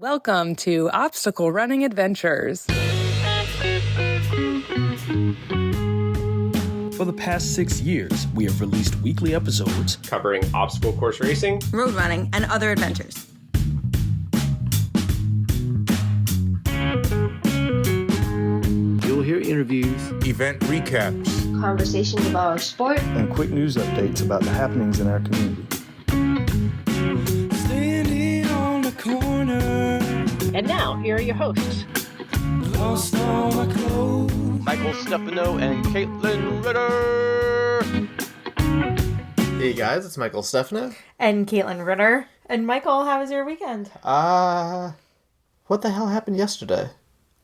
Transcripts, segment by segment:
Welcome to Obstacle Running Adventures. For the past 6 years, we have released weekly episodes covering obstacle course racing, road running, and other adventures. You'll hear interviews, event recaps, conversations about our sport, and quick news updates about the happenings in our community. standing on the corner, And now, here are your hosts. lost all my clothes. Michael Stefano and Caitlin Ritter. Hey guys, it's Michael Stefano. And Caitlin Ritter. And Michael, how was your weekend? What the hell happened yesterday?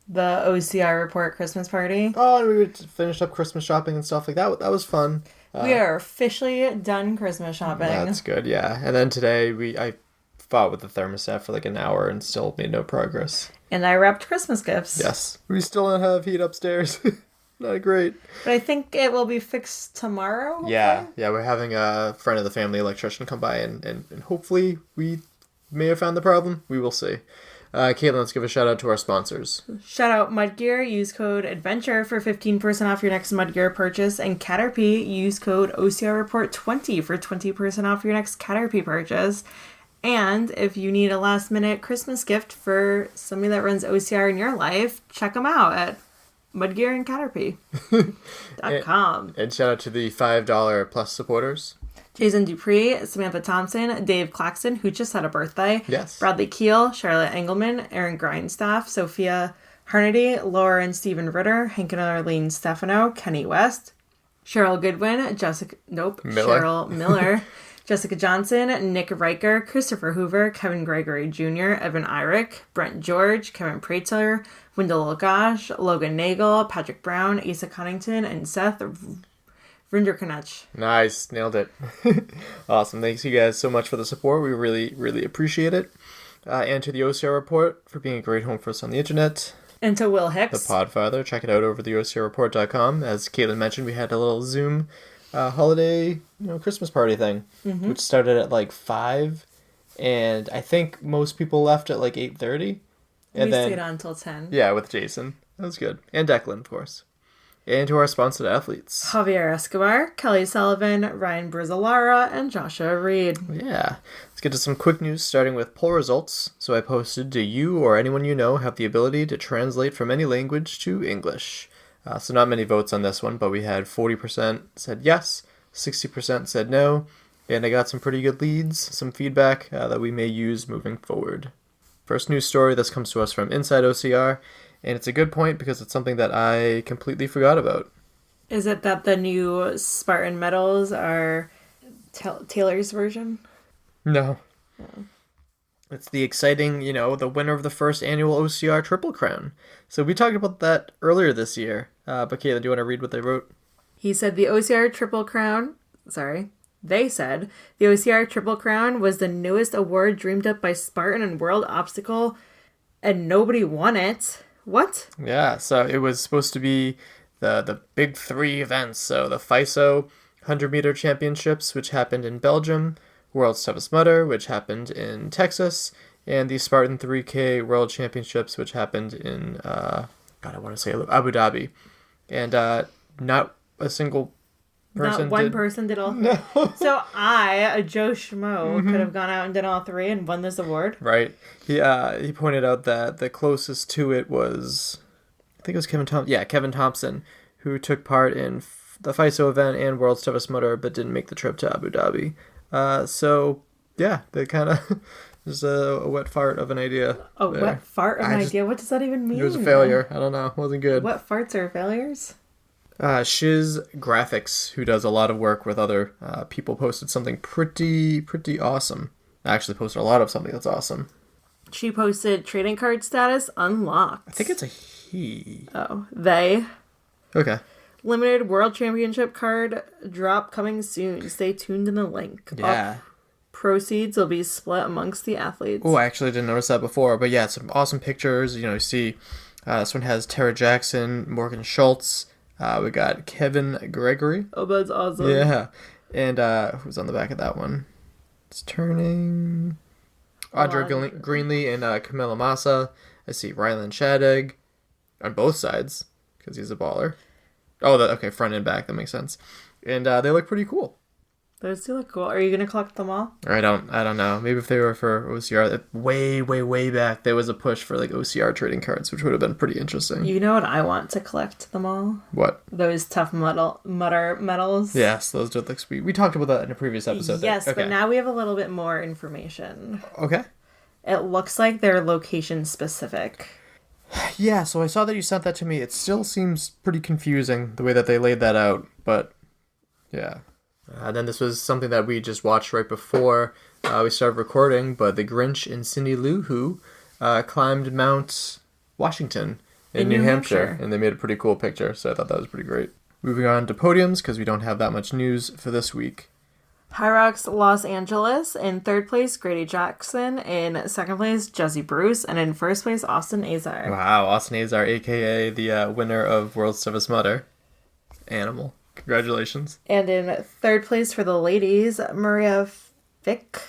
The OCR report Christmas party. Oh, and we finished up Christmas shopping and stuff like that. That was fun. We are officially done Christmas shopping. That's good, yeah. And then today I fought with the thermostat for like an hour and still made no progress. And I wrapped Christmas gifts. Yes. We still don't have heat upstairs. Not great. But I think it will be fixed tomorrow. Hopefully. Yeah, we're having a friend of the family electrician come by and hopefully we may have found the problem. We will see. Caitlin, let's give a shout out to our sponsors. Shout out Mudgear. Use code ADVENTURE for 15% off your next Mudgear purchase. And Caterpie. Use code OCRReport20 for 20% off your next Caterpie purchase. And if you need a last minute Christmas gift for somebody that runs OCR in your life, check them out at mudgearandcaterpie.com. And shout out to the $5 plus supporters. Jason Dupree, Samantha Thompson, Dave Claxton, who just had a birthday. Yes. Bradley Keel, Charlotte Engelman, Aaron Grindstaff, Sophia Harnedy, Laura and Stephen Ritter, Hank and Arlene Stefano, Kenny West, Cheryl Goodwin, Cheryl Miller, Jessica Johnson, Nick Riker, Christopher Hoover, Kevin Gregory Jr., Evan Irick, Brent George, Kevin Pratzer, Wendell Lagash, Logan Nagel, Patrick Brown, Asa Cunnington, and Seth Rinderkanech. Nice. Nailed it. Awesome. Thanks you guys so much for the support. We really, really appreciate it. And to the OCR Report for being a great home for us on the internet. And to Will Hicks. The Podfather. Check it out over the OCRreport.com. As Caitlin mentioned, we had a little Zoom holiday, Christmas party thing, which started at like 5, and I think most people left at like 8:30. And we then stayed on until 10. Yeah, with Jason. That was good. And Declan, of course. And to our sponsored athletes. Javier Escobar, Kelly Sullivan, Ryan Brizzalara, and Joshua Reed. Yeah. Let's get to some quick news, starting with poll results. So I posted, do you or anyone you know have the ability to translate from any language to English? So not many votes on this one, but we had 40% said yes, 60% said no, and I got some pretty good leads, some feedback that we may use moving forward. First news story, this comes to us from Inside OCR, and it's a good point because it's something that I completely forgot about. Is it that the new Spartan medals are Taylor's version? No. It's the exciting, the winner of the first annual OCR Triple Crown. So we talked about that earlier this year. But Caitlin, do you want to read what they wrote? He said they said the OCR Triple Crown was the newest award dreamed up by Spartan and World Obstacle, and nobody won it. What? Yeah, so it was supposed to be the big 3 events. So the FISO 100-meter championships, which happened in Belgium, World's Toughest Mudder, which happened in Texas, and the Spartan 3K World Championships, which happened in, Abu Dhabi. And not a single person Not one person did all 3. No. So a Joe Schmo, could have gone out and did all 3 and won this award. Right. He pointed out that the closest to it was, I think it was Kevin Thompson. Yeah, Kevin Thompson, who took part in the FISO event and World's Toughest Mudder, but didn't make the trip to Abu Dhabi. So, yeah, they kind of just a wet fart of an idea. Wet fart of an idea? What does that even mean? It was a failure. I don't know. It wasn't good. Wet farts are failures? Shiz Graphics, who does a lot of work with other people, posted something pretty awesome. Actually posted a lot of something that's awesome. She posted trading card status unlocked. I think it's a he. Oh, they. Okay. Limited World Championship card drop coming soon. Stay tuned in the link. Yeah. Proceeds will be split amongst the athletes. Oh, I actually didn't notice that before. But yeah, some awesome pictures. You see this one has Tara Jackson, Morgan Schultz. We got Kevin Gregory. Oh, that's awesome. Yeah. And who's on the back of that one? It's turning... Audra Greenlee and Camilla Massa. I see Ryland Shadegg on both sides because he's a baller. Oh, okay, front and back. That makes sense. And they look pretty cool. Those do look cool. Are you gonna collect them all? I don't know. Maybe if they were for OCR, way back, there was a push for like OCR trading cards, which would have been pretty interesting. You know what I want to collect them all? What? Those tough mutter medals. Yes, those did look sweet. We talked about that in a previous episode. Yes, okay. But now we have a little bit more information. Okay. It looks like they're location specific. Yeah, so I saw that you sent that to me. It still seems pretty confusing the way that they laid that out, but yeah. Then this was something that we just watched right before we started recording, but the Grinch and Cindy Lou Who climbed Mount Washington in New Hampshire, and they made a pretty cool picture, so I thought that was pretty great. Moving on to podiums, because we don't have that much news for this week. High Rocks Los Angeles, in third place, Grady Jackson, in second place, Jesse Bruce, and in first place, Austin Azar. Wow, Austin Azar, a.k.a. the winner of World's Toughest Mudder. Animal. Congratulations. And in third place for the ladies, Maria Fasick.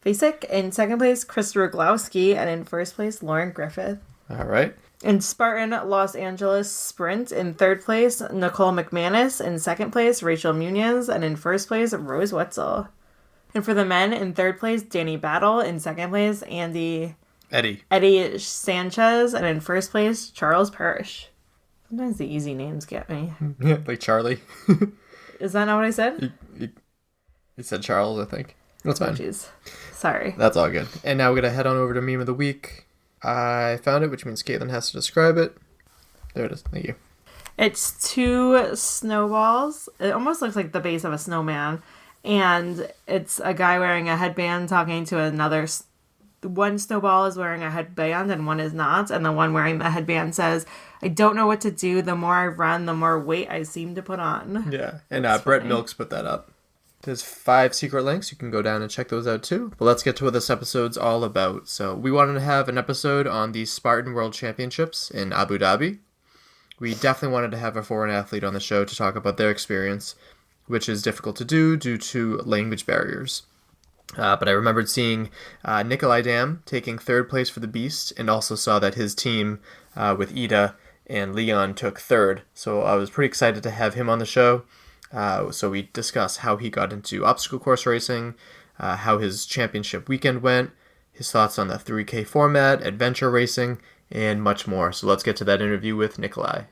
In second place, Chris Roglowski. And in first place, Lauren Griffith. All right. In Spartan Los Angeles Sprint, in third place, Nicole McManus. In second place, Rachel Muniz. And in first place, Rose Wetzel. And for the men, in third place, Danny Battle. In second place, Eddie Sanchez. And in first place, Charles Parrish. Sometimes the easy names get me. Yeah, like Charlie. Is that not what I said? You said Charles, I think. That's fine. Jeez. Sorry. That's all good. And now we're going to head on over to Meme of the Week. I found it, which means Caitlin has to describe it. There it is. Thank you. It's two snowballs. It almost looks like the base of a snowman. And it's a guy wearing a headband talking to another. One snowball is wearing a headband and one is not. And the one wearing the headband says, "I don't know what to do. The more I run, the more weight I seem to put on." Yeah. And Brett Milks put that up. There's 5 secret links. You can go down and check those out too. But let's get to what this episode's all about. So we wanted to have an episode on the Spartan World Championships in Abu Dhabi. We definitely wanted to have a foreign athlete on the show to talk about their experience, which is difficult to do due to language barriers. But I remembered seeing Nikolaj Dam taking third place for the Beast, and also saw that his team with Ida and Leon took third. So I was pretty excited to have him on the show. So we discuss how he got into obstacle course racing, how his championship weekend went, his thoughts on the 3K format, adventure racing, and much more. So let's get to that interview with Nikolaj.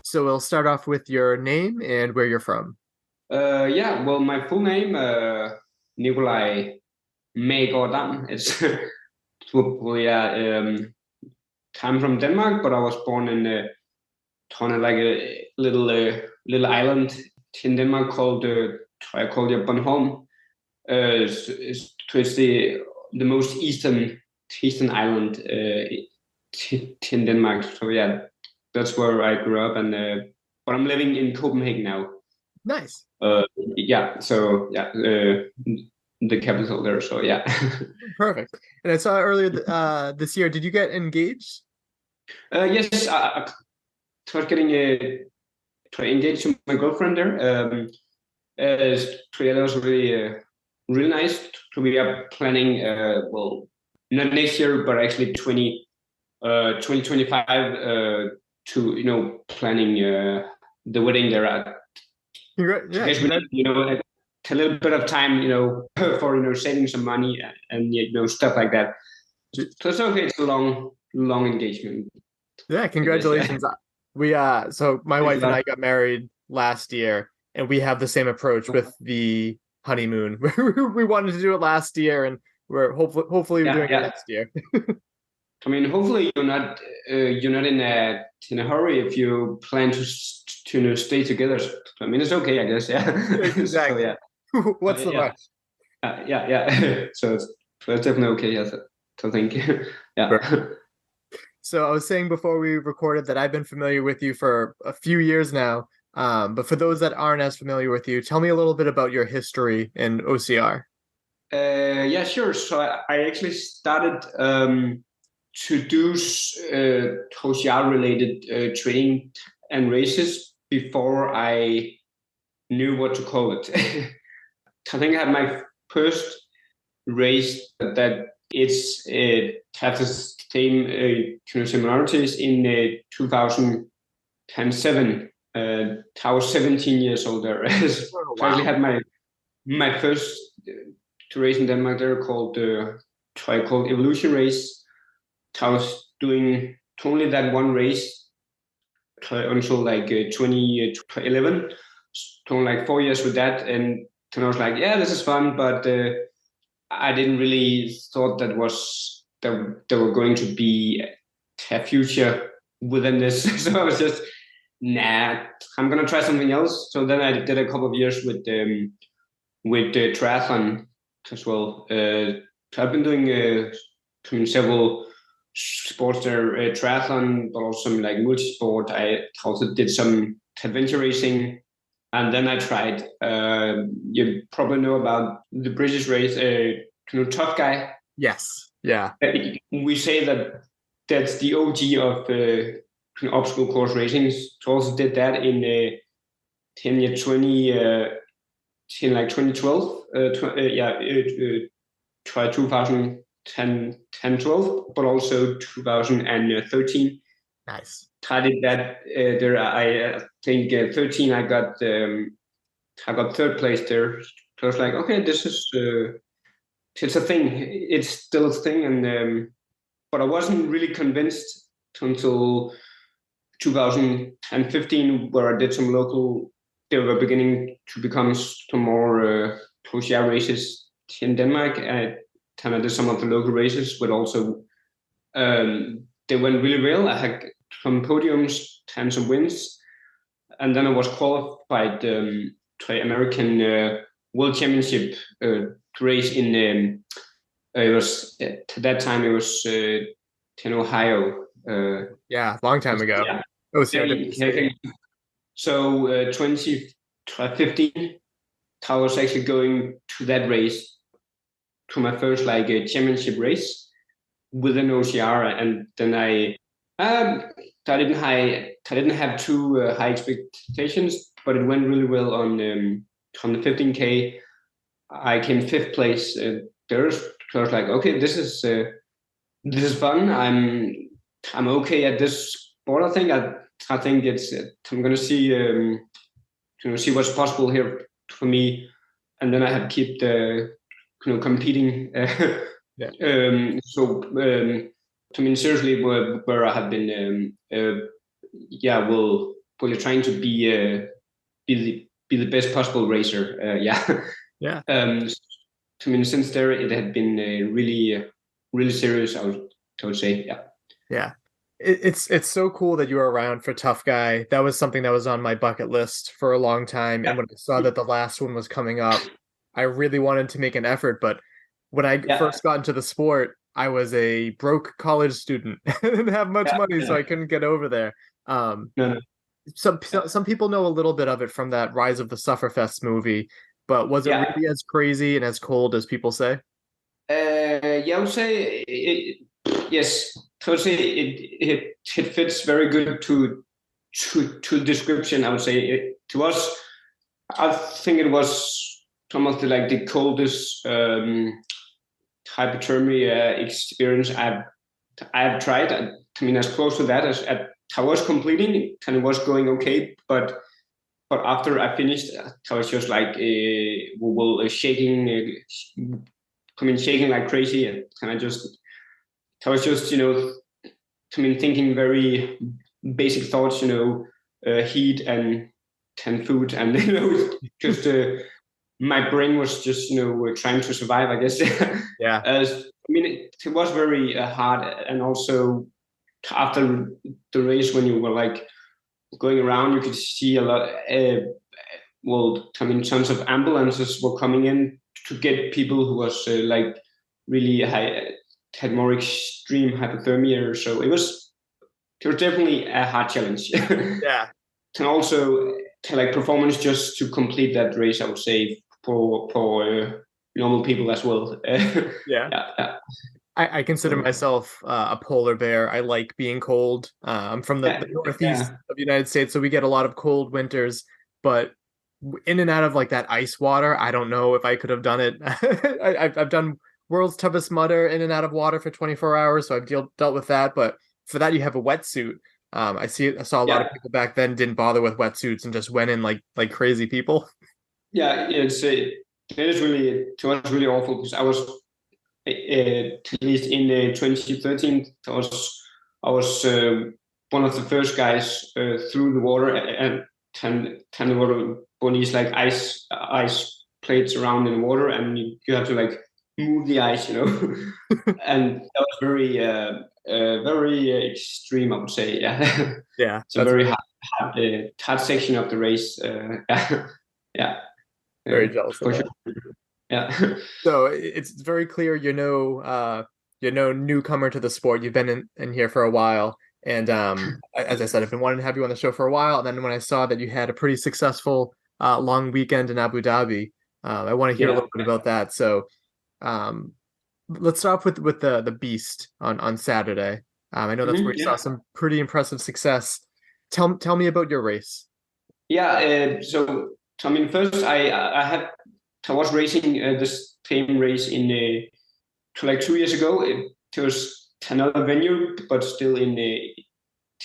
So we'll start off with your name and where you're from. Well, my full name, Nikolaj Dam. It's I'm from Denmark, but I was born in kind of like a little island in Denmark called Bornholm. It's the most eastern island in Denmark. So yeah, that's where I grew up, and but I'm living in Copenhagen now. Nice. The capital there. So yeah. Perfect. And I saw earlier this year. Did you get engaged? Yes, I was getting engaged to my girlfriend there. That was really nice to be planning. Well, not next year, but actually 2025 to planning the wedding there at. Yeah, I guess we need, like a little bit of time, for saving some money and stuff like that. So it's okay. It's a long engagement. Yeah, congratulations. So my wife and I got married last year, and we have the same approach with the honeymoon. We wanted to do it last year, and we're hopefully we're doing it next year. I mean, hopefully you're not in a hurry if you plan to stay together. I mean, it's okay, I guess. Yeah. Exactly. So, yeah. What's the rush? Yeah. So it's definitely okay. Yes. So thank you. Yeah. So I was saying before we recorded that I've been familiar with you for a few years now. But for those that aren't as familiar with you, tell me a little bit about your history in OCR. Yeah, sure. So I actually started to do OCR related training and races before I knew what to call it. I think I had my first race that it's has the same similarities in 2007. I was 17 years old there. So I actually had my first race in Denmark there called Evolution Race. I was doing only that one race until like 2011. So like 4 years with that, and then I was like, yeah, this is fun, but I didn't really thought that there were going to be a future within this. So I was just, nah, I'm gonna try something else. So then I did a couple of years with triathlon as well. I've been doing several sports there, triathlon, but also like multisport. I also did some adventure racing, and then I tried. You probably know about the British race, Tough Guy. Yes. Yeah. We say that that's the OG of obstacle course racing. So also did that in 2012. 2010-12, but also 2013. Nice. I did that there. I think 13. I got third place there. So I was like, okay, this is it's a thing. It's still a thing, and but I wasn't really convinced until 2015, where I did some local. They were beginning to become some more OCR races in Denmark. I did some of the local races, but also they went really well. I had some podiums and some wins, and then I was qualified to American World Championship race in. It was at that time. It was in Ohio. Yeah, long time ago. Yeah. So 2015, I was actually going to that race, to my first championship race within OCR, and then I didn't have too high expectations, but it went really well on the 15K. I came fifth place there. So I was like, okay, this is fun. I'm okay at this sport. I think it's I'm gonna see see what's possible here for me, and then I have to keep competing. Seriously, where I have been, we're trying to be the best possible racer. Yeah. Since there it had been really serious. I would say, yeah. Yeah. It's so cool that you were around for Tough Guy. That was something that was on my bucket list for a long time. Yeah. And when I saw that the last one was coming up, I really wanted to make an effort. But when I first got into the sport, I was a broke college student. I didn't have much money, so I couldn't get over there. Some people know a little bit of it from that Rise of the Sufferfest movie, but was it really as crazy and as cold as people say? I would say yes. I would say it fits very good to the description. I would say to us, I think it was some of the coldest hypothermia experience I've tried. As close to that as I was completing, and it was going okay, but after I finished, I was just shaking, shaking like crazy, and I was just thinking very basic thoughts, heat and food, and just my brain was just trying to survive, I guess. Yeah. It was very hard, and also after the race, when you were going around, you could see a lot. In terms of ambulances were coming in to get people who was really high, had more extreme hypothermia. So it was definitely a hard challenge. Yeah. And also performance just to complete that race, I would say for normal people as well. Yeah. I consider myself a polar bear. I like being cold. I'm from the northeast of the United States, so we get a lot of cold winters. But in and out of that ice water, I don't know if I could have done it. I've done world's toughest mudder in and out of water for 24 hours, so I've dealt with that. But for that, you have a wetsuit. I saw a lot of people back then didn't bother with wetsuits and just went in like crazy people. Yeah, it was really awful because I was at least in 2013. I was one of the first guys through the water and turn the water on these like ice plates around in the water, and you have to like move the ice, and that was very extreme, I would say. Yeah. Yeah. It's a very hard section of the race. Yeah. Very jealous of that. Sure. Yeah. So it's very clear you're no newcomer to the sport. You've been in here for a while. And as I said, I've been wanting to have you on the show for a while. And then when I saw that you had a pretty successful long weekend in Abu Dhabi, I want to hear a little bit about that. So let's start off with the beast on Saturday. I know that's where you saw some pretty impressive success. Tell me about your race. Yeah. So I mean, first I was racing this same race in like 2 years ago. It was another venue, but still in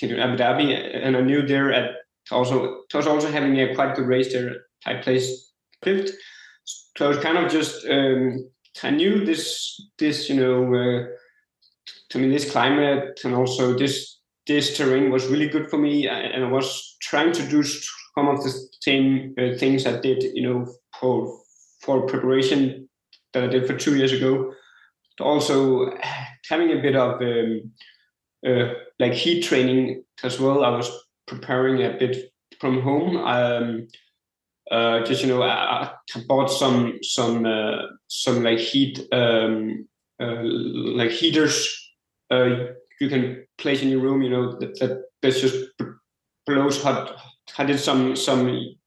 Abu Dhabi, and I knew there I was also having a quite good race there. I placed 5th, so I was kind of just I knew this this climate and also this terrain was really good for me, and I was trying to do some of the same things I did, for preparation that I did for 2 years ago. Also having a bit of like heat training as well. I was preparing a bit from home. I bought some like heat like heaters you can place in your room. That just blows hot. I did some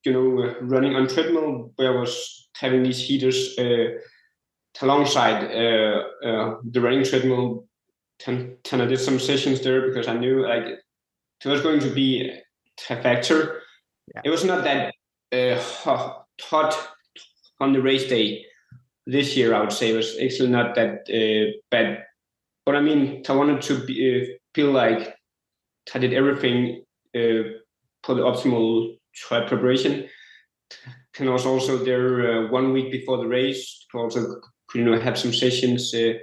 running on treadmill where I was having these heaters alongside the running treadmill. And I did some sessions there because I knew like it was going to be a factor. Yeah. It was not that hot on the race day this year. I would say it was actually not that bad. But I mean, I wanted to feel like I did everything for the optimal preparation. And I was also there 1 week before the race to also have some sessions in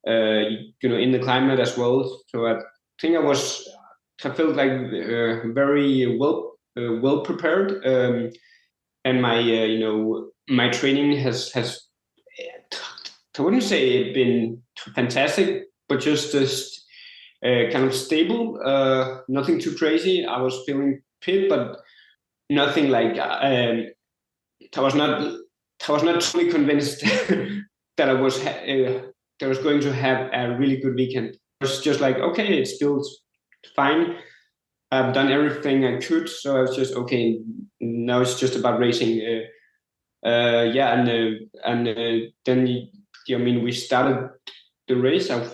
the climate as well. So I think I felt like very well prepared, and my training has I wouldn't say been fantastic, but just kind of stable, nothing too crazy. I was feeling fit, but nothing like I was not fully convinced that I was going to have a really good weekend. It was just like, okay, it's still fine. I've done everything I could, so I was just okay. Now it's just about racing. Then we started the race. I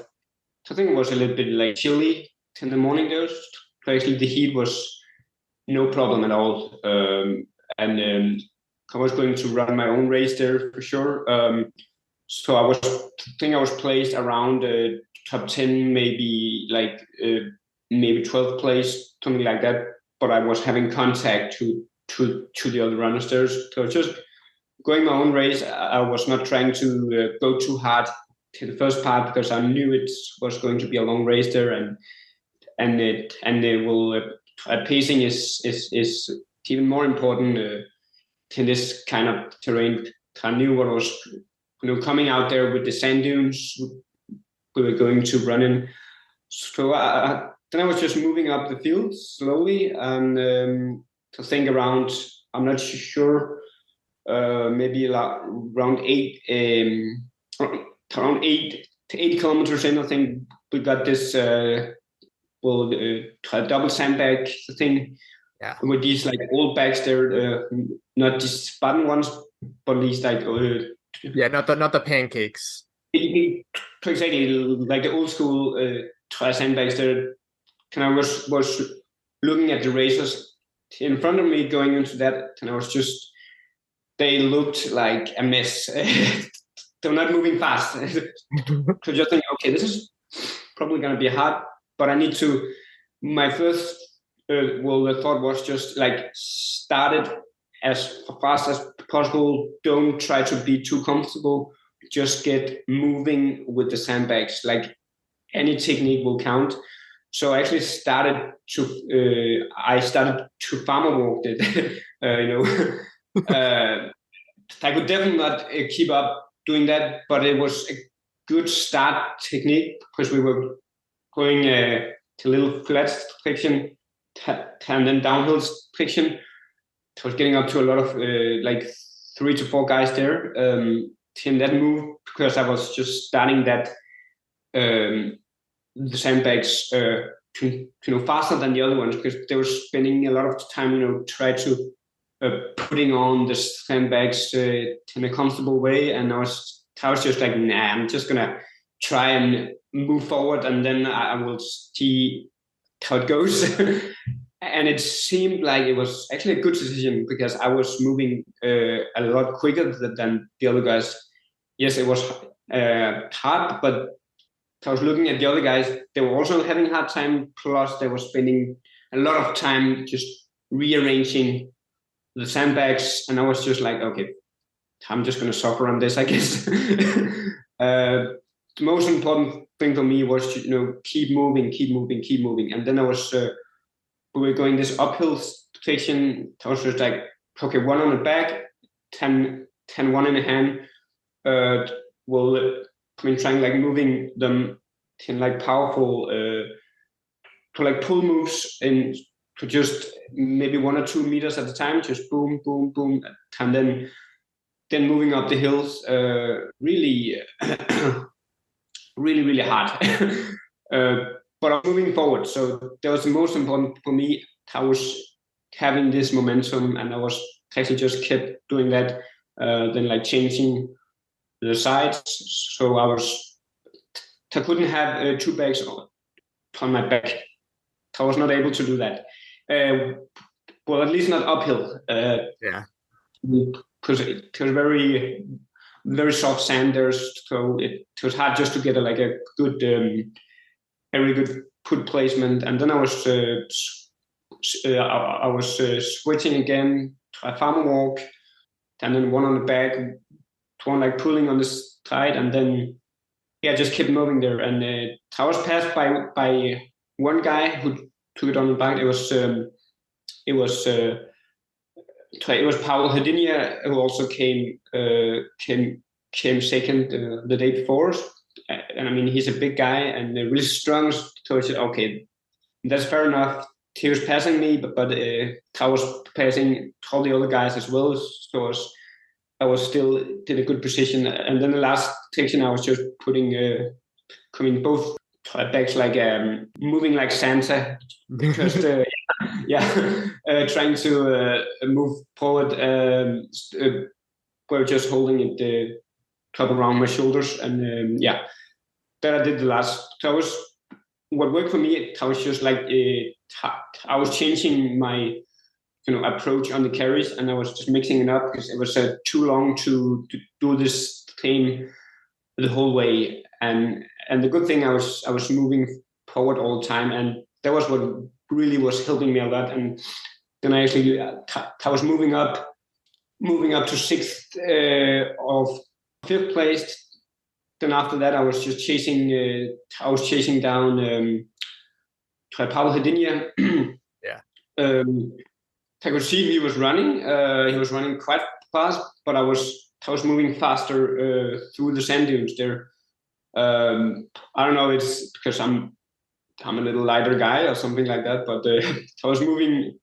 think it was a little bit like chilly in the morning there. Actually, the heat was no problem at all, and I was going to run my own race there for sure. So I was placed around top 10, maybe like maybe 12th place, something like that. But I was having contact to the other runners there. So just going my own race. I was not trying to go too hard to the first part because I knew it was going to be a long race there, and pacing is even more important in this kind of terrain. I knew what was coming out there with the sand dunes we were going to run in. So then I was just moving up the field slowly and to think around, I'm not sure, maybe around 8 kilometers in. I think we got this a double sandbag thing. Yeah. With these like old bags there, not these Spartan ones, but these like not the pancakes. Exactly, like the old school sandbags there. And I was looking at the racers in front of me going into that, and I was just, they looked like a mess. they're not moving fast. So just think, okay, this is probably going to be hard, but I need to. My first the thought was just like start it as fast as possible. Don't try to be too comfortable. Just get moving with the sandbags. Like any technique will count. So I actually started to farmer walk it. I could definitely not keep up doing that, but it was a good start technique because we were going to little flat friction and then downhill friction. I was getting up to a lot of like 3 to 4 guys there in that move because I was just starting that the sandbags faster than the other ones because they were spending a lot of time try to putting on the sandbags in a comfortable way, and I was just like, nah, I'm just gonna try and move forward, and then I will see how it goes. And it seemed like it was actually a good decision because I was moving a lot quicker than the other guys. Yes, it was hard, but I was looking at the other guys. They were also having a hard time. Plus, they were spending a lot of time just rearranging the sandbags, and I was just like, okay, I'm just gonna suffer on this, I guess. The most important thing for me was to keep moving, and then I was we were going this uphill section. I was just like, okay, 1 on the back, 10 1 in the hand. Trying like moving them in like powerful to like pull moves in to just maybe 1 or 2 meters at a time, just boom, boom, boom, and then moving up the hills, really, really, really hard. But I'm moving forward, so that was the most important for me. I was having this momentum, and I was actually just kept doing that, then like changing the sides. So I couldn't have 2 bags on my back. I was not able to do that. Well, at least not uphill. Because it was very, very soft sand there, so it was hard just to get a good, very good foot placement. And then I was switching again to a farmer walk, and then 1 on the back, 1 like pulling on the side, and then just kept moving there. And I was passed by 1 guy who took it on the back. It was Paul Hedinia, who also came second the day before. And I mean, he's a big guy and really strong. So I said, okay, that's fair enough. He was passing me, but I was passing all the other guys as well. So I was still in a good position. And then the last section, I was just coming both bags like moving like Santa, just trying to move forward. We're just holding it top around my shoulders, and that I did the last. So what worked for me. I was just like I was changing my approach on the carries, and I was just mixing it up because it was too long to do this thing the whole way. And the good thing, I was moving forward all the time, and that was what really was helping me a lot. And then I actually I was moving up to 6th of 5th place. Then after that, I was just chasing down Paul Hedinia. I could see he was running. He was running quite fast, but I was moving faster through the sand dunes there. I don't know, it's because I'm a little lighter guy or something like that, but I was moving.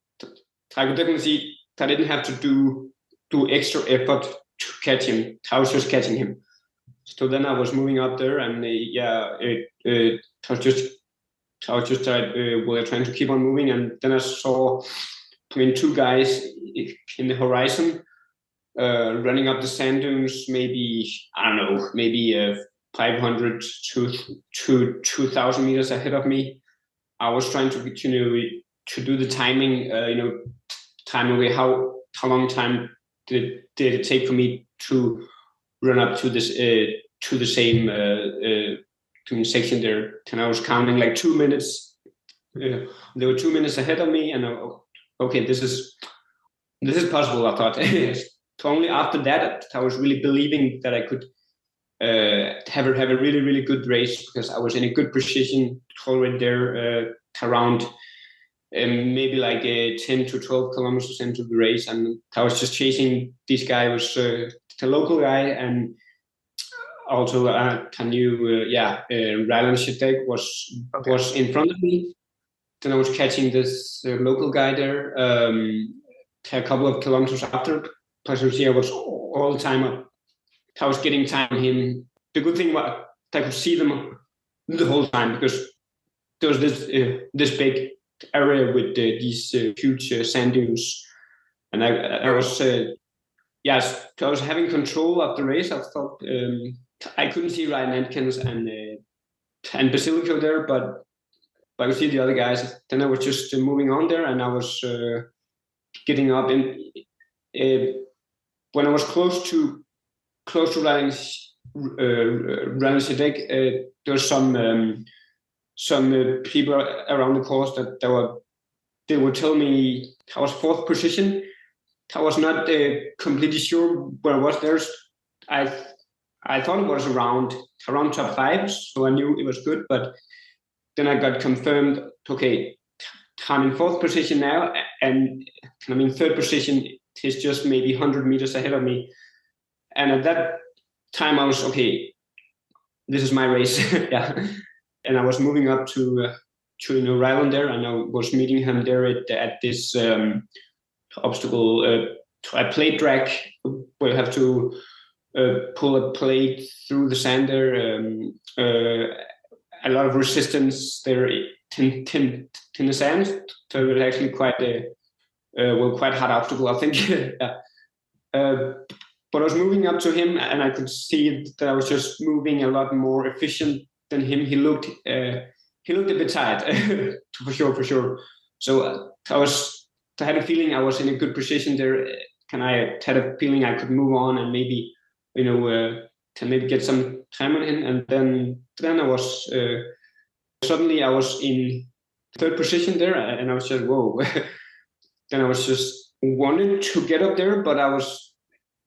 I could definitely see I didn't have to do extra effort to catch him. I was just catching him. So then I was moving up there, and I was just trying to keep on moving, and then I saw 2 guys in the horizon running up the sand dunes, maybe 500 to 2,000 meters ahead of me. I was trying to do the timing, time away. How long time did it take for me to run up to this to the same section there. And I was counting like 2 minutes. They were 2 minutes ahead of me, and okay, this is possible. I thought. Only after that I was really believing that I could have a really, really good race, because I was in a good position already there around maybe like 10 to 12 kilometers into the race, and I was just chasing this guy. It was the local guy, and also I knew Ryland Shedek was in front of me. Then I was catching this local guy there a couple of kilometers after. Plus, I was all the time I was getting time on him. The good thing was I could see them the whole time, because there was this big area with these huge sand dunes, and I was I was having control of the race. I thought I couldn't see Ryan Atkins and Basilico there, but I could see the other guys. Then I was just moving on there, and I was getting up. And when I was close to Ryan Shedek, there was some people around the course that they would tell me I was fourth position. I was not completely sure where I was there. I thought it was around top 5, so I knew it was good. But then I got confirmed. Okay, I'm in fourth position now, and I'm in third position. Is just maybe 100 meters ahead of me. And at that time, I was okay. This is my race, yeah. And I was moving up to Ryland there, and I was meeting him there at this obstacle, a plate drag where you have to pull a plate through the sand there. A lot of resistance there in the sand, so it was actually quite hard obstacle, I think. Yeah. But I was moving up to him, and I could see that I was just moving a lot more efficient than him. He looked a bit tired, for sure. So I had a feeling I was in a good position there, and I had a feeling I could move on and maybe, to maybe get some time on him. And then I was suddenly I was in third position there, and I was just whoa. Then I was just wanted to get up there, but I was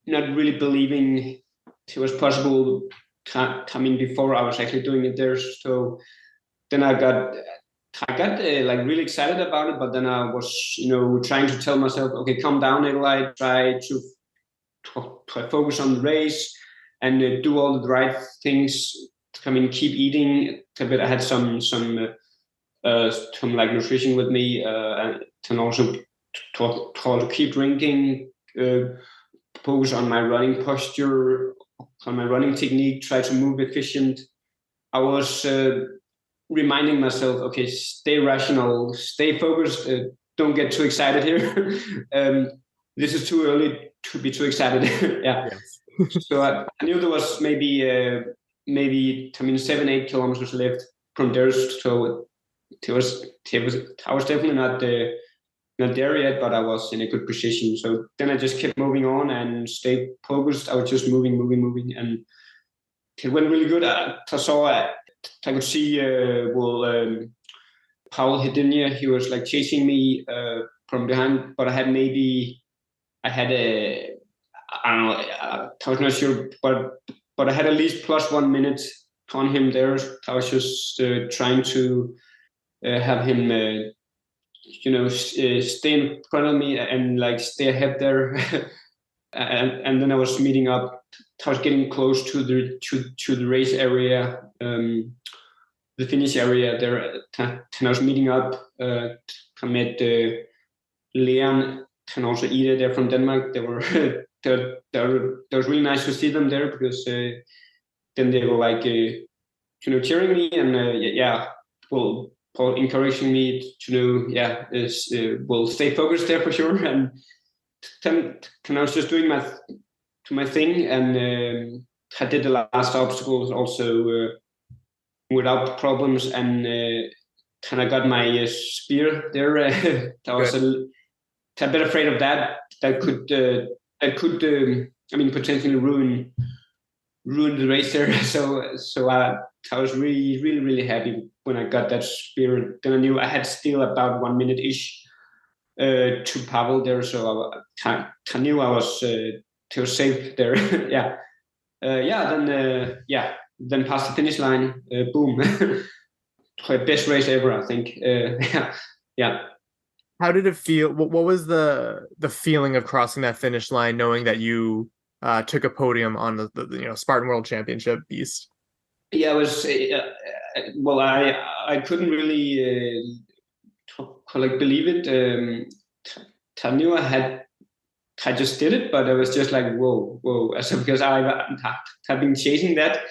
not really believing it was possible coming before I was actually doing it there. So then I got like really excited about it, but then I was, trying to tell myself, okay, calm down, Nikolaj, try to focus on the race and do all the right things. Keep eating a bit. I had some like nutrition with me, and also to keep drinking, focus on my running posture, on my running technique, try to move efficient. I was reminding myself, okay, stay rational, stay focused, don't get too excited here. This is too early to be too excited. Yeah. Yes. So I knew there was maybe 7-8 kilometers left from there. So I was definitely not there yet, but I was in a good position. So then I just kept moving on and stayed focused. I was just moving, and it went really good. I could see Paul Hedenia. He was like chasing me from behind, but I was not sure, but I had at least plus 1 minute on him there. I was just trying to have him stay in front of me and like stay ahead there. and then I was meeting up. I was getting close to the race area, the finish area there. And I was meeting up. I met Leon and also Ida there from Denmark. They were that was really nice to see them there, because then they were like cheering me and Paul encouraging me to will stay focused there for sure. And then I was just doing my thing, and I did the last obstacles also without problems, and I got my spear there. I was a bit afraid of that. That could potentially ruin ruined the race there. So I was really happy when I got that spirit. Then I knew I had still about 1 minute ish to Pavel there, so I knew I was safe there. Then past the finish line, boom. Best race ever, I think. Yeah. How did it feel? What was the feeling of crossing that finish line, knowing that you took a podium on the Spartan World Championship beast? Yeah, it was. Well, I couldn't really believe it. I knew I just did it, but I was just like, whoa. So because I've been chasing that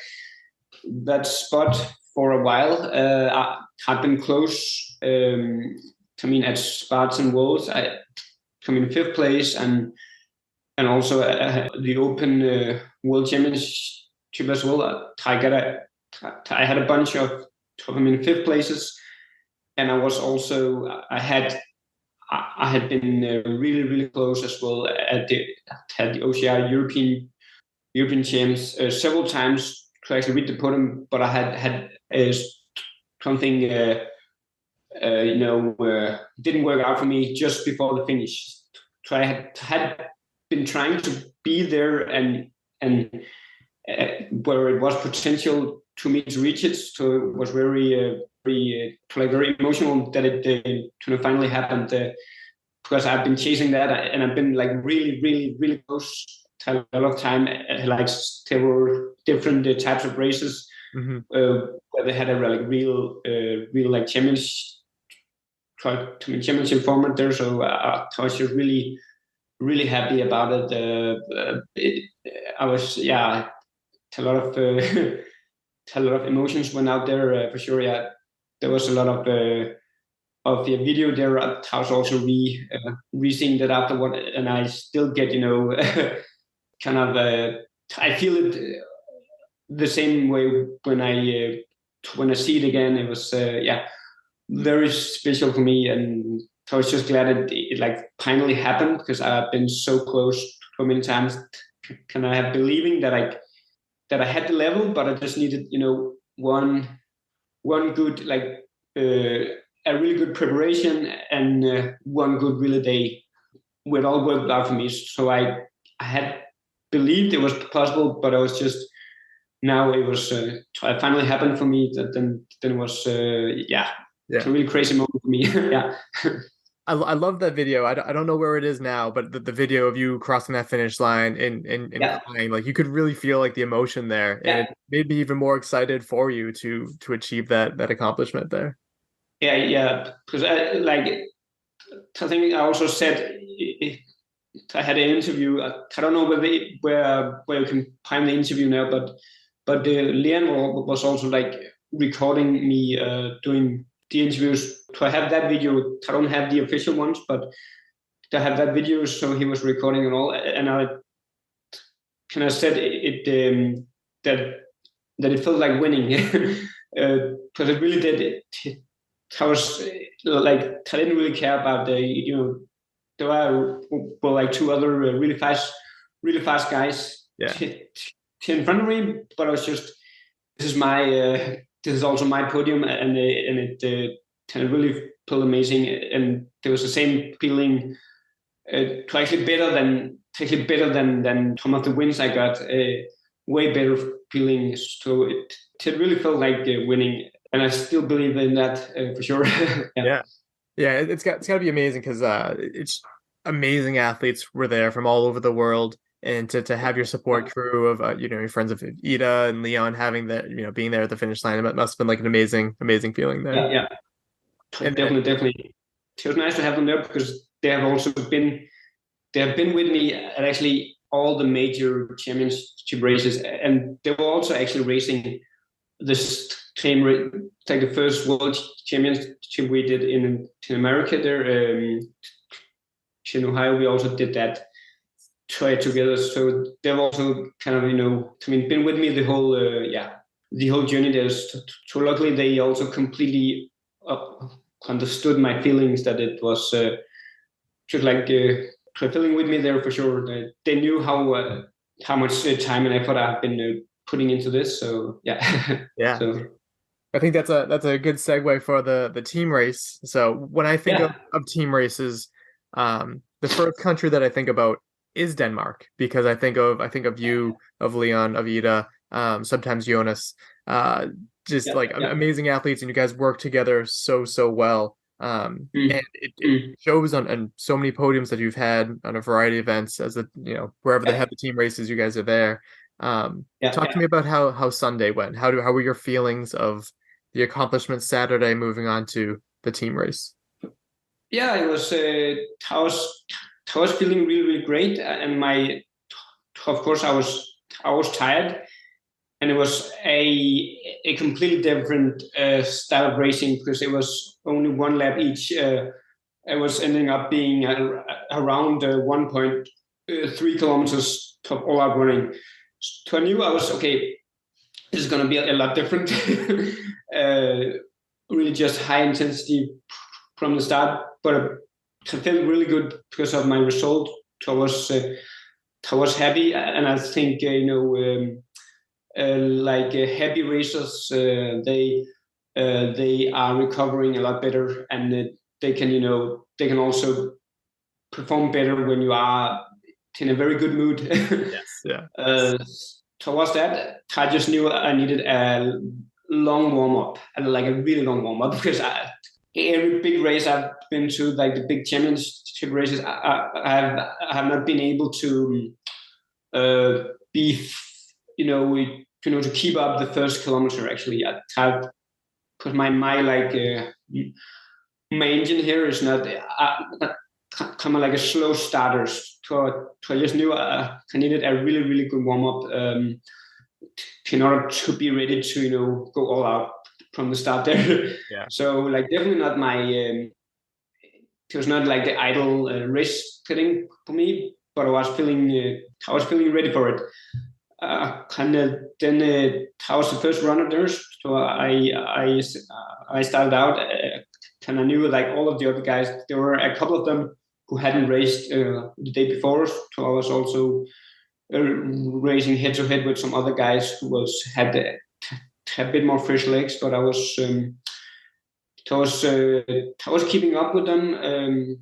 spot for a while. I've been close. At Spartan Worlds, I come in 5th place, and also the Open World Championship as well. I had a bunch of 5th places, and I was also I had been really close as well at the OCR European Champs several times to actually reach the podium, but I had something didn't work out for me just before the finish. So I had been trying to be there and where it was potential to me to reach it. So it was very emotional that it finally happened. Because I've been chasing that, and I've been like really close to a lot of time, like several different types of races where they had a real championship format there. So I was just really happy about it. I was a lot of emotions went out there for sure. Yeah, there was a lot of the video there. I was also re-seeing that afterward, and I still get kind of I feel it the same way when I see it again. It was very special for me, and I was just glad it like finally happened, because I've been so close so many times. Can I have believing that I had the level, but I just needed one good a really good preparation and one good relay day, where it all worked out for me. So I had believed it was possible, but I was just, now it was it finally happened for me. That then it was it's a really crazy moment for me. Yeah. I love that video. I don't know where it is now, but the video of you crossing that finish line and crying, like you could really feel like the emotion there, and it made me even more excited for you to achieve that accomplishment there. Yeah, because I think I also said I had an interview. I don't know where you can find the interview now, but Leon was also like recording me doing the interviews. So I have that video. I don't have the official ones, but I have that video. So he was recording and all, and I said it that it felt like winning, because it really did. I was like, I didn't really care about there were like 2 other really fast guys in front of me, but I was just, this is also my podium, and it really felt amazing, and there was the same feeling, actually better than some of the wins I got, way better feeling. So it really felt like winning. And I still believe in that for sure. Yeah, it's got to be amazing, because it's amazing athletes were there from all over the world, and to have your support crew of your friends of Ida and Leon having that, being there at the finish line, it must have been like an amazing feeling there. Yeah. And definitely. It was nice to have them there, because they have been with me at actually all the major championship races, and they were also actually racing this same, like the first world championship we did in America there, in Ohio. We also did that together. So they've also kind of been with me the whole journey there. So luckily they also completely understood my feelings, that it was just like feeling with me there for sure. They knew how much time and effort I've been putting into this. So yeah. Yeah. So I think that's a good segue for the team race. So when I think of team races, the first country that I think about is Denmark, because I think of you, of Leon, of Ida, sometimes Jonas, amazing athletes, and you guys work together so well. And it shows on so many podiums that you've had on a variety of events, as wherever they have the team races, you guys are there. Talk to me about how Sunday went. How were your feelings of the accomplishment Saturday, moving on to the team race? Yeah, it was. I was feeling really great, and of course, I was tired, and it was a completely different style of racing, because it was only one lap each. It was ending up being around 1.3 kilometers of all-out running. So I knew I was okay. This is going to be a lot different. Really just high intensity from the start, but I felt really good because of my result. I was happy, and I think happy racers, they are recovering a lot better, and they can also perform better when you are in a very good mood. Yes, yeah. Towards that, I just knew I needed a long warm up, like a really long warm up, because every big race I've been to, like the big championship races, I have not been able to to keep up the first kilometer. Actually, I've put my engine here is not kind of like a slow starter. So I just knew I needed a really, really good warm up in order to be ready to go all out from the start there. Yeah. So definitely not my. It was not like the idle race fitting for me, but I was feeling ready for it. Then I was the first runner there, so I started out, and I knew all of the other guys. There were a couple of them who hadn't raced the day before, so I was also racing head to head with some other guys who had a bit more fresh legs, but I was keeping up with them.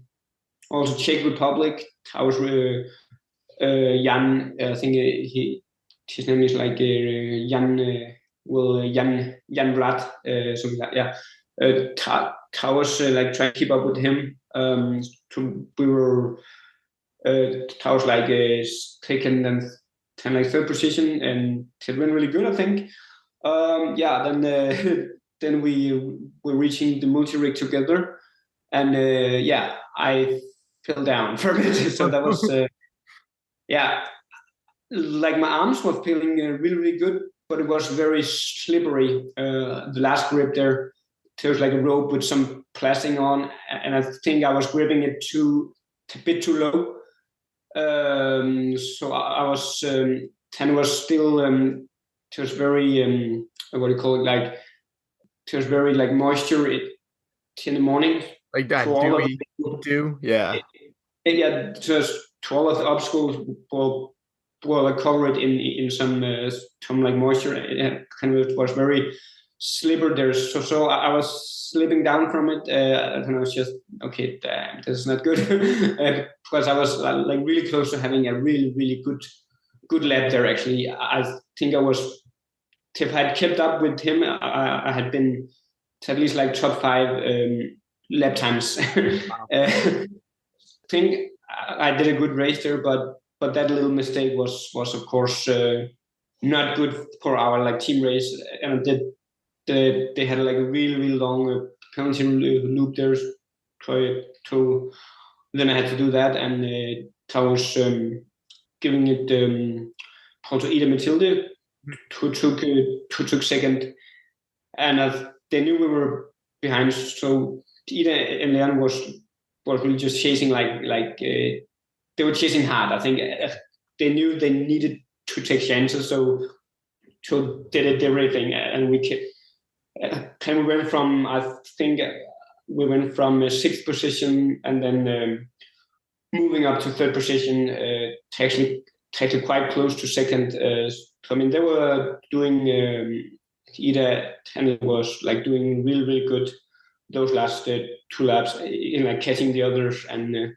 Also Czech Republic, I was Jan. I think his name is Jan. Jan Vlad, something like that. Yeah. I was trying to keep up with him. We were. I was taken and third position, and it went really good, I think. Then we were reaching the multi-rig together, and I fell down for a bit. So that was my arms were feeling really, really good, but it was very slippery. The last grip there was like a rope with some plastic on, and I think I was gripping it a bit too low. So I was, and it was still, it was very, what do you call it? It was very moisture in the morning. Like that dew? Yeah. Yeah, just to all of the obstacles were covered in some moisture. It kind of was very slippery there. So I was slipping down from it. And I was just, okay, damn, this is not good. Because I was really close to having a really, really good lap there, actually. I think if I had kept up with him, I had been to at least top 5 lap times. I think I did a good race there, but that little mistake was of course not good for our team race, and they had a really, really long penalty loop there. Then I had to do that, and I was giving it to Ida Mathilde, who took second, and they knew we were behind. So Ida and Leon was really just chasing they were chasing hard. I think they knew they needed to take chances, so did everything, and we went from, I think we went from 6th position, and then moving up to 3rd position, actually quite close to 2nd. So I mean, they were doing Ida and was like doing really, really good those last 2 laps in like catching the others, and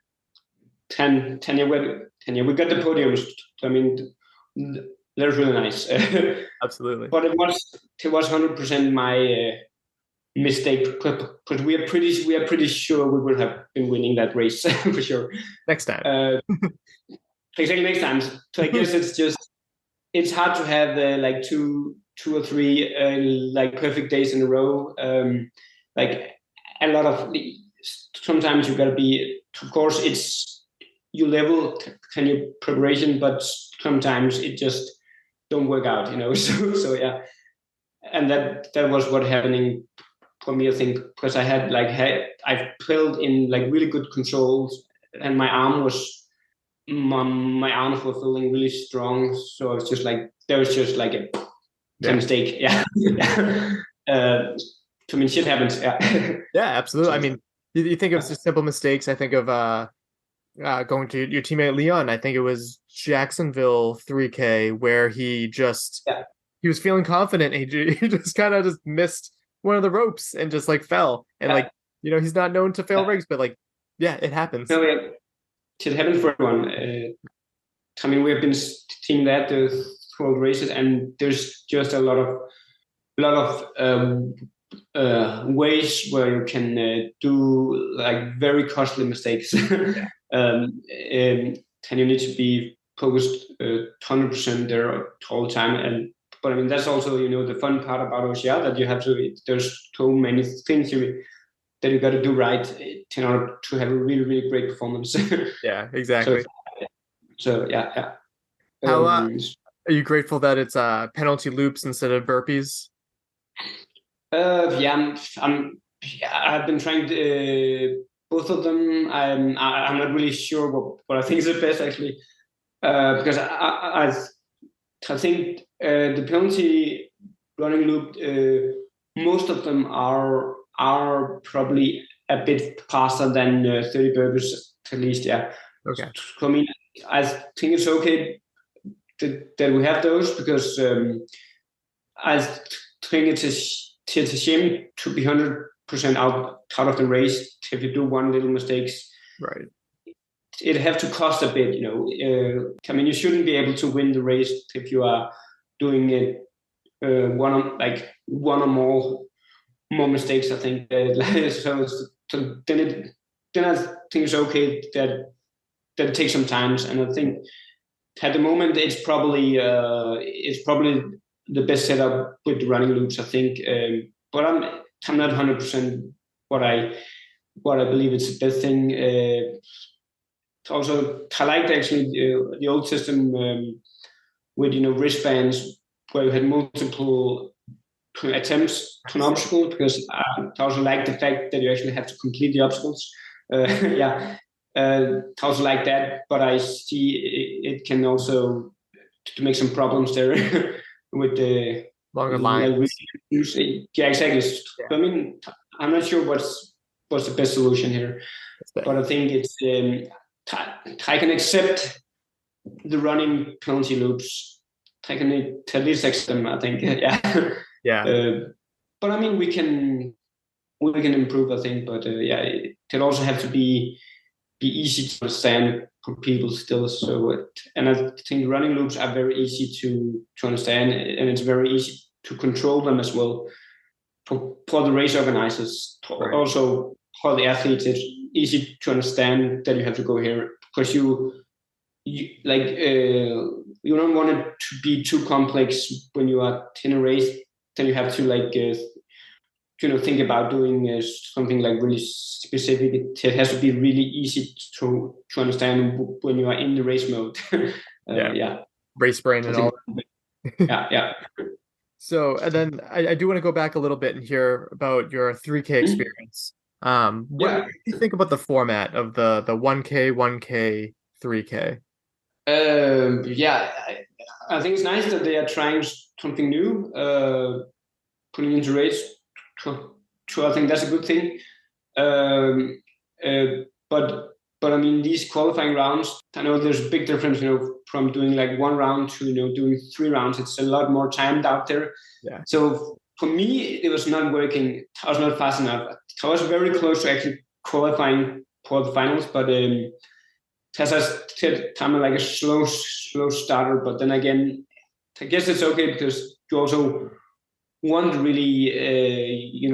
Tanya, we got the podiums. So, I mean, they're really nice. Absolutely. But it was 100% my mistake, because we are pretty sure we would have been winning that race for sure. Next time. Exactly, next time. So I guess it's hard to have like two or three like perfect days in a row. Like a lot of sometimes you gotta be. Of course, it's you level kind of preparation, but sometimes it just don't work out, you know. So yeah, and that was what happening for me, I think, because I felt in like really good controls, and my arms were feeling really strong. So it was just like there was just like a mistake. Yeah. I mean, shit happens. Yeah. Yeah, absolutely. I mean, you think of just simple mistakes. I think of going to your teammate Leon. I think it was Jacksonville 3K where he was feeling confident. He just kind of just missed one of the ropes and just like fell. And like, you know, he's not known to fail rigs, but like, yeah, it happens. No, yeah. It happened for everyone. I mean, we have been seeing that throughout races, and there's just a lot of ways where you can do like very costly mistakes. And you need to be focused 100% there all the time. But I mean, that's also, you know, the fun part about OCR, that you have to. There's so many things that you got to do right in order to have a really, really great performance. Yeah, exactly. So yeah. How are you grateful that it's penalty loops instead of burpees? Yeah, I've been trying both of them. I'm not really sure what I think is the best, actually, because I think the penalty running loop, most of them are probably a bit faster than 30 burpees, at least. Yeah. Okay. So, I mean, I think it's okay that we have those, because I think it's a shame to be 100% out of the race if you do one little mistakes. Right. It have to cost a bit, you know. I mean, you shouldn't be able to win the race if you are doing it one or more mistakes, I think. So then I think it's okay that it takes some time, and I think at the moment it's probably the best setup with the running loops, I think. But I'm not 100% what I believe it's the best thing. Also, I liked actually the old system with, you know, wristbands where you had multiple attempts to an obstacle, because I also like the fact that you actually have to complete the obstacles. I also like that, but I see it can also to make some problems there with the longer lines. Yeah, exactly. Yeah. I mean, I'm not sure what's the best solution here, but I think it's I can accept the running penalty loops. I can at least accept them, I think. Yeah. But I mean, we can improve, I think. But it can also have to be easy to understand for people still. So, and I think running loops are very easy to understand, and it's very easy to control them as well for the race organizers. Right. Also for the athletes, it's easy to understand that you have to go here, because you don't want it to be too complex when you are in a race. Then you have to think about doing something like really specific. It has to be really easy to understand when you are in the race mode. Race brain and all. Yeah. So, and then I do want to go back a little bit and hear about your 3K experience. What do you think about the format of the 1K, 1K, 3K? I think it's nice that they are trying something new, putting into race. So I think that's a good thing. But I mean, these qualifying rounds, I know there's a big difference, from doing like 1 round to, doing 3 rounds. It's a lot more timed out there. Yeah. So for me, it was not working. I was not fast enough. I was very close to actually qualifying for the finals, but as I said, I'm like a slow starter. But then again, I guess it's okay because you also want really,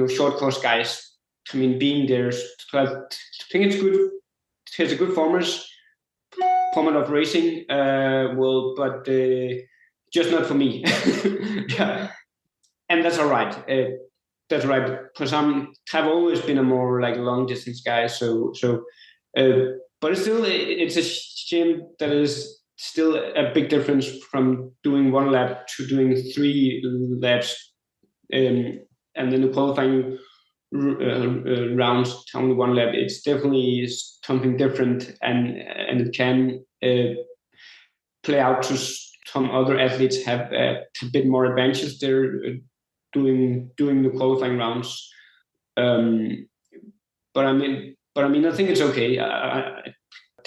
short course guys. I mean, being there. So I think it's good. It's a good format of racing. But just not for me. Yeah, and that's all right. That's right. Because I've always been a more like long distance guy. But it's a shame that is still a big difference from doing 1 lap to doing 3 laps, and then the qualifying rounds only 1 lap. It's definitely something different, and it can play out to some other athletes have a bit more advantages there doing the qualifying rounds. But I mean, I think it's okay. I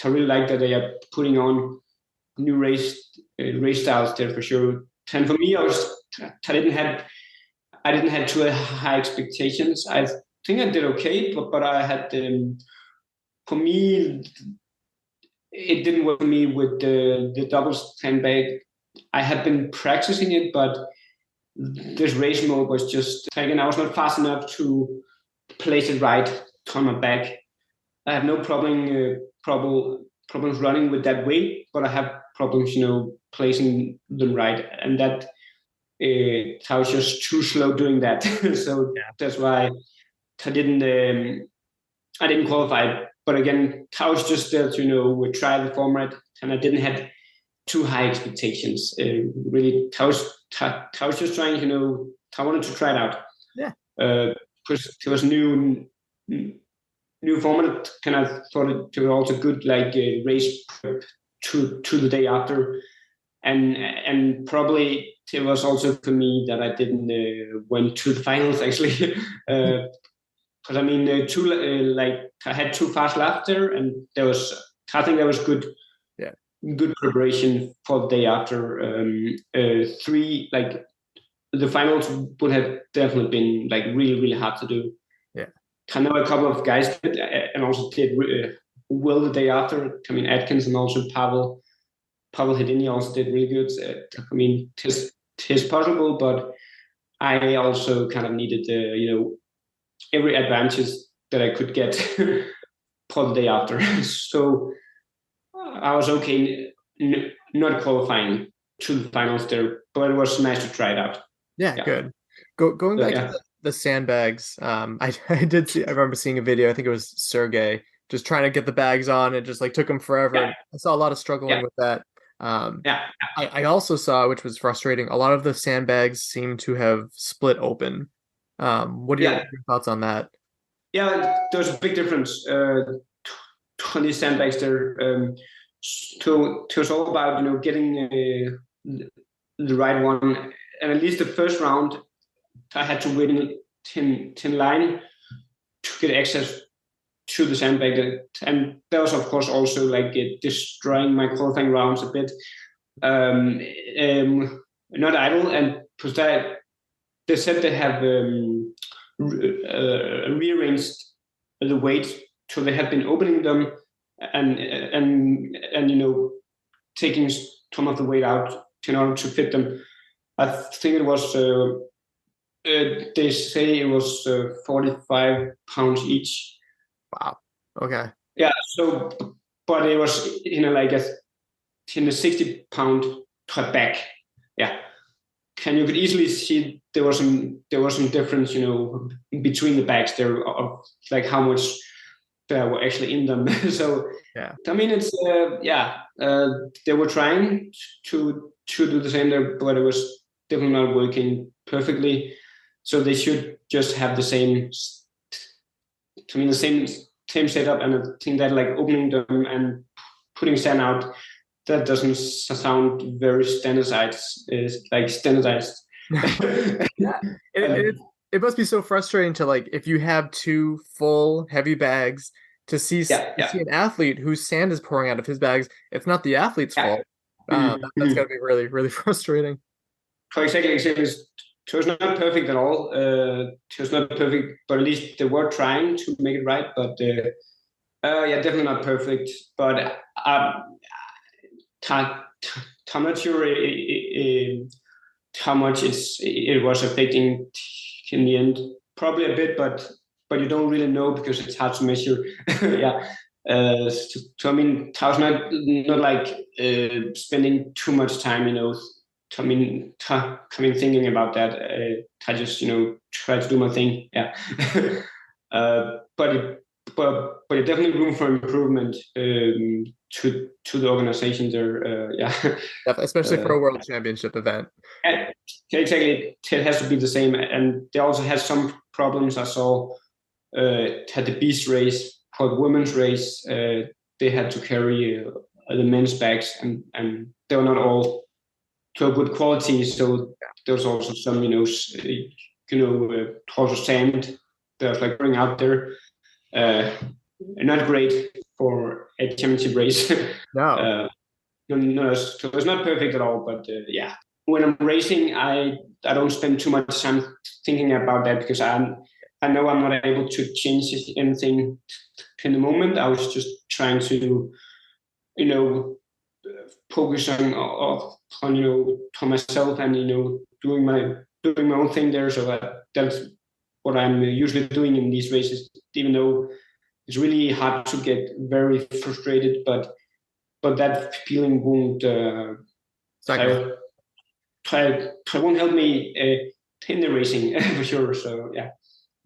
really like that they are putting on new race styles there for sure. And for me, I didn't have too high expectations. I think I did okay, but I had for me, it didn't work for me with the double sandbag. I had been practicing it, but this race mode was just, again, I was not fast enough to place it right on my back. I have no problems running with that weight, but I have problems, placing them right, and that I was just too slow doing that. So that's why I didn't qualify. But again, I was just there to we try the format, and I didn't have too high expectations. Really, I was just trying, I wanted to try it out. Yeah. Because it was new format, and I thought it was also good, like race prep to the day after, and probably it was also for me that I didn't went to the finals actually, because I mean I had 2 fast laps there, and I think that was good. Yeah. Good preparation for the day after. 3, like the finals would have definitely been like really, really hard to do. Yeah. I know a couple of guys did, and also did well the day after. I mean, Atkins and also Pavel Hedini also did really good. I mean, it's possible, but I also kind of needed every advantage that I could get for the day after. So I was okay not qualifying to the finals there, but it was nice to try it out. Yeah. Good. Going back to the sandbags, I remember seeing a video, I think it was Sergey, just trying to get the bags on. It just like took him forever. Yeah. I saw a lot of struggling with that. I also saw, which was frustrating, a lot of the sandbags seem to have split open. What are your thoughts on that? Yeah, there's a big difference. 20 sandbags there. It was all about getting the right one, and at least the first round I had to win 10 line to get access to the sandbag, and that was of course also like destroying my qualifying rounds a bit. Not idle, and because they said they have rearranged the weights, so they have been opening them and taking some of the weight out in order to fit them. I think it was they say it was 45 pounds each. Wow. Okay. Yeah. So, but it was like in the 60-pound back. Yeah. And you could easily see there was some difference, between the bags there of like how much there were actually in them. So yeah, I mean, it's they were trying to do the same there, but it was definitely not working perfectly. So they should just have the same. I mean, the same setup, and I think that like opening them and putting sand out, that doesn't sound very standardized. Yeah. It must be so frustrating to, like, if you have 2 full heavy bags to see an athlete whose sand is pouring out of his bags, it's not the athlete's fault. That's got to be really, really frustrating. Exactly. So it's not perfect at all. It's not perfect, but at least they were trying to make it right. But definitely not perfect. But I'm not sure how much it was affecting in the end. Probably a bit, but you don't really know because it's hard to measure. So I mean, I was not like spending too much time, thinking about that. I just try to do my thing. But definitely room for improvement to the organization there. Especially for a world championship event. Exactly, it has to be the same, and they also had some problems. I saw had the beast race, called women's race. They had to carry the men's bags, and they were not all to a good quality. So there was also some, also sand that was like going out there. Not great for a championship race. No. No, so it's not perfect at all. But when I'm racing, I don't spend too much time thinking about that because I know I'm not able to change anything in the moment. I was just trying to, focus on myself and doing my own thing there. So that's what I'm usually doing in these races, even though it's really hard to get very frustrated. But that feeling won't won't help me in the racing for sure. So yeah.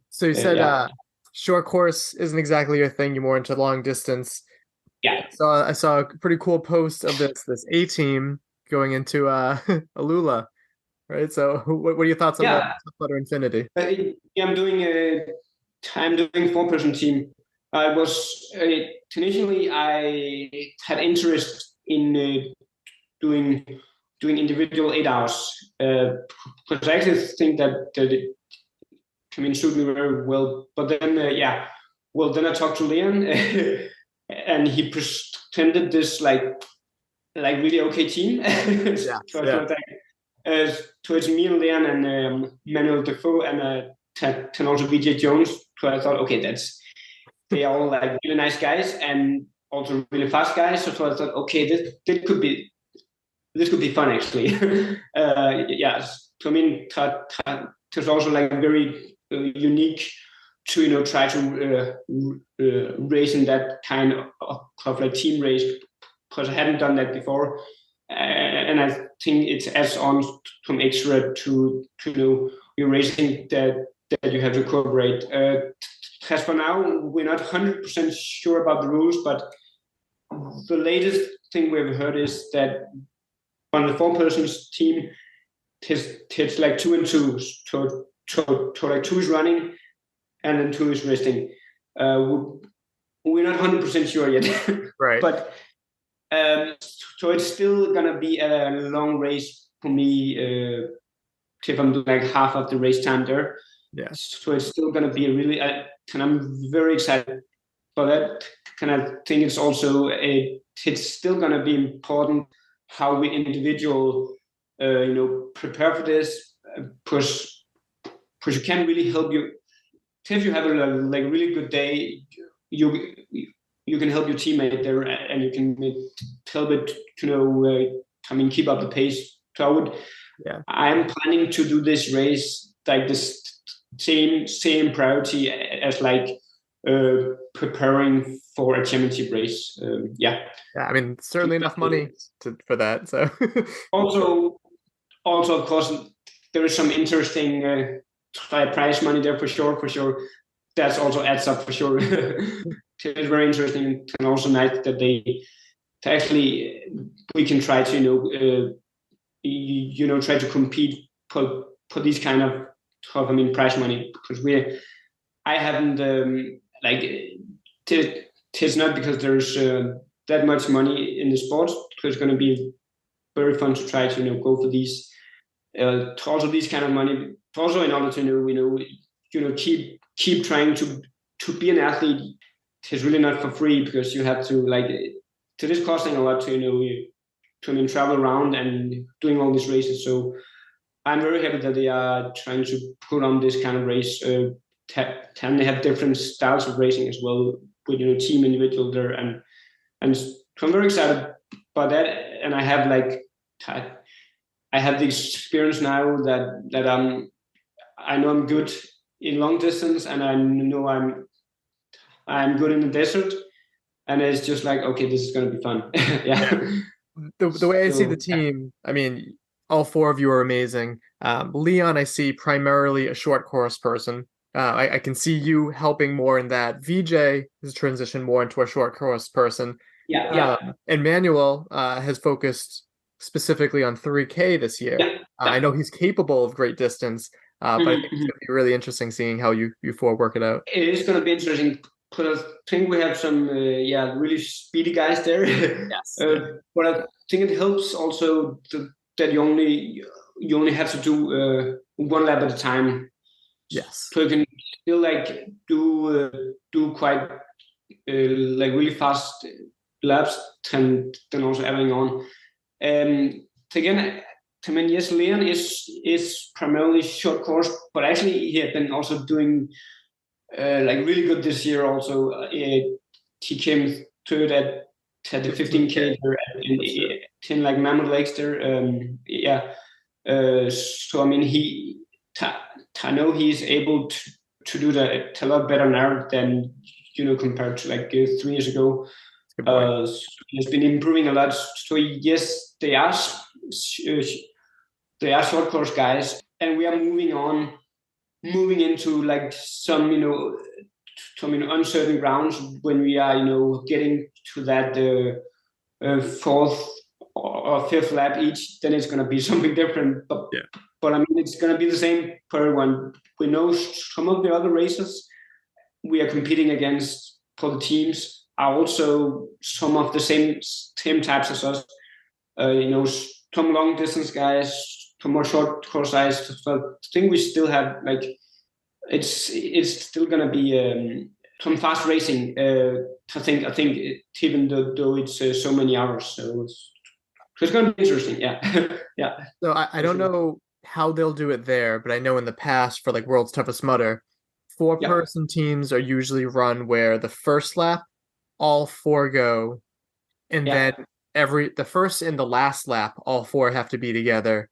So you said short course isn't exactly your thing. You're more into long distance. Yeah. So I saw a pretty cool post of this A team going into Alula, right? So what are your thoughts on that Flutter Infinity? I'm doing 4-person team. I was initially I had interest in doing individual 8 hours because I actually think that it suit me very well. But then then I talked to Leon and he presented this like really okay team. So it's me and Leon and Manuel Defoe and also VJ Jones. So I thought, okay, they are all like really nice guys and also really fast guys. So I thought, okay, this could be fun actually. So I mean, it's also like very unique to try to race in that kind of like team race because I hadn't done that before, and I think it adds on some extra to your racing that you have to cooperate. As for now, we're not 100% sure about the rules, but the latest thing we've heard is that on the 4-person team, it's like 2 and 2, so like 2 is running and then 2 is resting. We're not 100% sure yet, right? But so it's still gonna be a long race for me if I'm doing like half of the race time there. Yeah. So it's still gonna be a really, and I'm very excited for that. And I think it's also it's still gonna be important how we individual prepare for this, because you can't really help you. If you have a like really good day, you can help your teammate there, and you can help it keep up the pace. So I'm planning to do this race like this same priority as like preparing for a championship race. I mean, certainly enough money for that. So also of course there is some interesting prize money there for sure. That also adds up for sure. It's very interesting and also nice that we can try to try to compete for these kind of prize money, because I haven't it's not because there's that much money in the sport. So it's going to be very fun to try to go for these also these kind of money, also in order to keep trying to be an athlete. it's really not for free, because you have to it is costing a lot to travel around and doing all these races. So I'm very happy that they are trying to put on this kind of race. They have different styles of racing as well, with team, individual there, and so I'm very excited about that. And I have I have the experience now that I know I'm good in long distance, and I know I'm good in the desert, and it's just okay, this is gonna be fun. Yeah. The way I see the team, I mean, all four of you are amazing. Leon, I see primarily a short course person. I can see you helping more in that. VJ has transitioned more into a short course person. Yeah. And Manuel has focused specifically on 3K this year. Yeah. I know he's capable of great distance, but I think it's going to be really interesting seeing how you four work it out. It is going to be interesting, because I think we have some really speedy guys there. Yes. But I think it helps also that you only have to do one lap at a time. Yes. So you can still do quite really fast laps and then also adding on. Again, I mean, yes, Leon is primarily short course, but actually he had been also doing really good this year. Also, he came third at the 15K there in Mammoth Lakes there. So I mean, I know he's able to do that a lot better now than compared to 3 years ago. So he's been improving a lot. So yes, they are short course guys, and we are moving into some uncertain grounds when we are getting to that fourth or fifth lap each. Then it's going to be something different. But I mean, it's going to be the same for everyone. We know some of the other races we are competing against for the teams are also some of the same types as us. Some long distance guys, some more short course guys. So I think we still have it's still gonna be some fast racing. I think even though it's so many hours, so it's gonna be interesting. Yeah, yeah. So I don't know how they'll do it there, but I know in the past for World's Toughest Mudder, 4-person teams are usually run where the first lap all 4 go, and then the first and the last lap all 4 have to be together,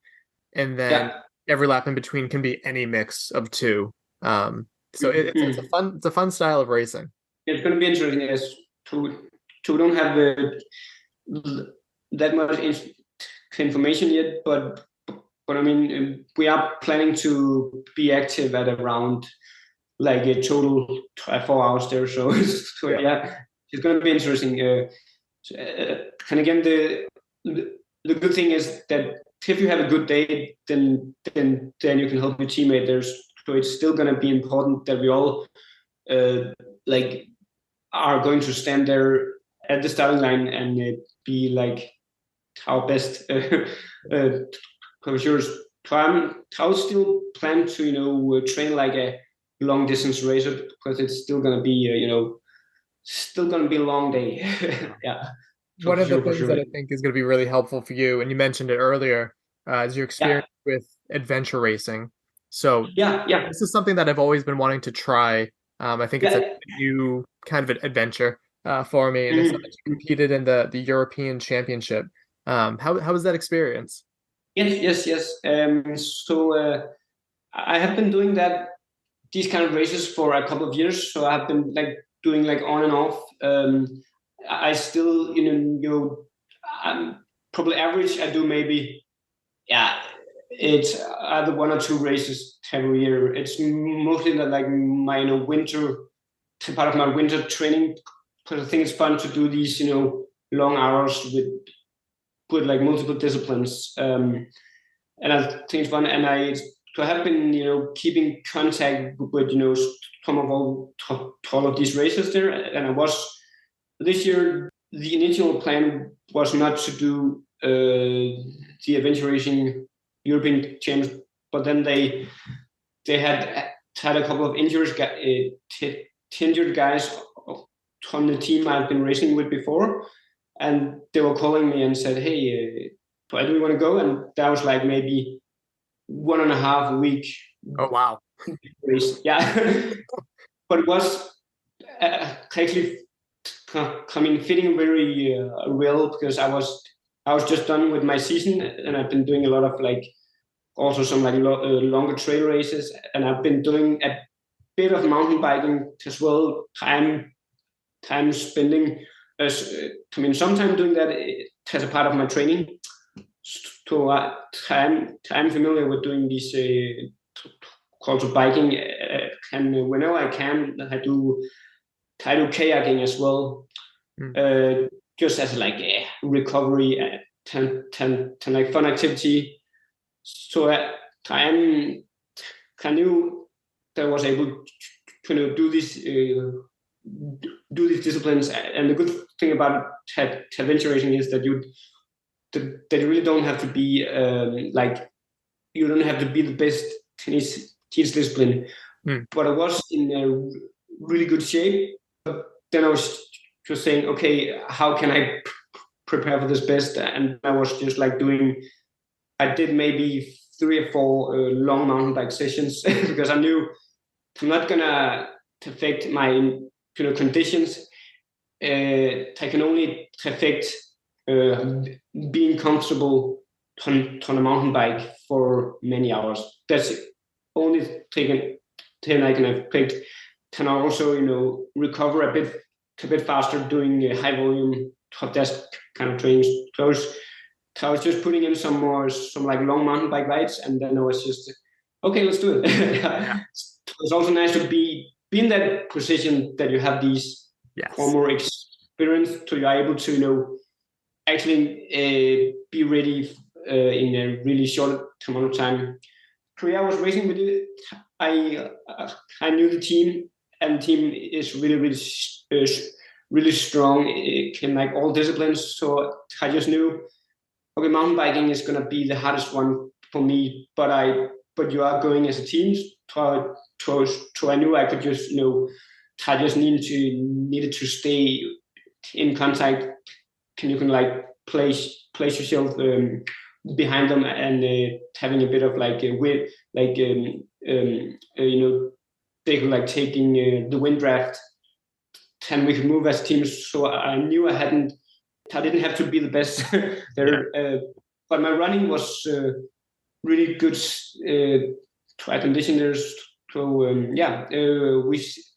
and then every lap in between can be any mix of 2. So it's a fun style of racing. It's going to be interesting. Yes, to don't have that much information yet, but I mean, we are planning to be active at around a total 4 hours there. So yeah. It's going to be interesting. And again, the good thing is that if you have a good day, then you can help your teammate. So it's still going to be important that we all are going to stand there at the starting line and be our best coaches. I'll still plan to train like a long distance racer, because it's still going to be still going to be a long day. Yeah. One of the things that I think is going to be really helpful for you, and you mentioned it earlier, is your experience with adventure racing. So this is something that I've always been wanting to try. I think it's a new kind of an adventure for me, and it's something you competed in the European Championship. How was that experience? Yes. So I have been doing these kind of races for a couple of years. So I have been doing on and off. I still, I'm probably average. I do maybe, it's either 1 or 2 races every year. It's mostly my winter, part of my winter training, because I think it's fun to do these long hours with multiple disciplines. And I think it's fun. And I have been keeping contact with some of all of these races there. And I was this year. The initial plan was not to do the adventure racing European Championships, but then they had a couple of injured guys on the team I've been racing with before, and they were calling me and said, "Hey, where do we want to go?" And that was like maybe 1.5 week. Oh wow! Race, yeah. But it was actually, fitting very well because I was just done with my season, and I've been doing a lot of also some longer trail races, and I've been doing a bit of mountain biking as well. Time spending, sometime doing that as a part of my training. So I'm familiar with doing these also biking, and whenever I can, I do kayaking as well, just as recovery and fun activity. So I knew that I was able to do these disciplines, and the good thing about adventure racing is that you really don't have to be you don't have to be the best tennis discipline. But I was in a really good shape. But then I was just saying, okay, how can I prepare for this best? And I was just I did maybe 3 or 4 long mountain bike sessions because I knew I'm not gonna affect my conditions. I can only affect being comfortable on a mountain bike for many hours. That's the only thing I can affect. Can I also recover a bit faster doing high volume top desk kind of trainings. So I was just putting in some long mountain bike rides, and then I was just okay, let's do it. It's also nice to be in that position that you have these more experience, so you're able to actually be ready in a really short amount of time. Korea, I was racing with it. I knew the team, and the team is really strong in all disciplines. So I just knew, okay, mountain biking is gonna be the hardest one for me. But you are going as a team, so I knew I could just I just needed to stay in contact. You can place yourself behind them and having a bit of they could taking the wind draft, and we could move as teams. So I knew I didn't have to be the best there, but my running was really good to air conditioners. So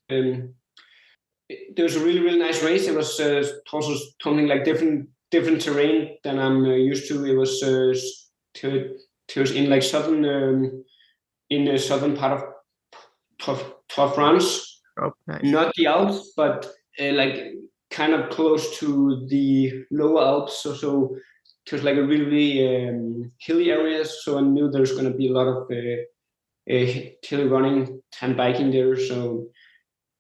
there was a really nice race. It was also something different terrain than I'm used to. It was in southern in the southern part of France. Oh, nice. Not the Alps, but kind of close to the lower Alps. So it was a really hilly area. So I knew there's going to be a lot of hilly running and biking there. So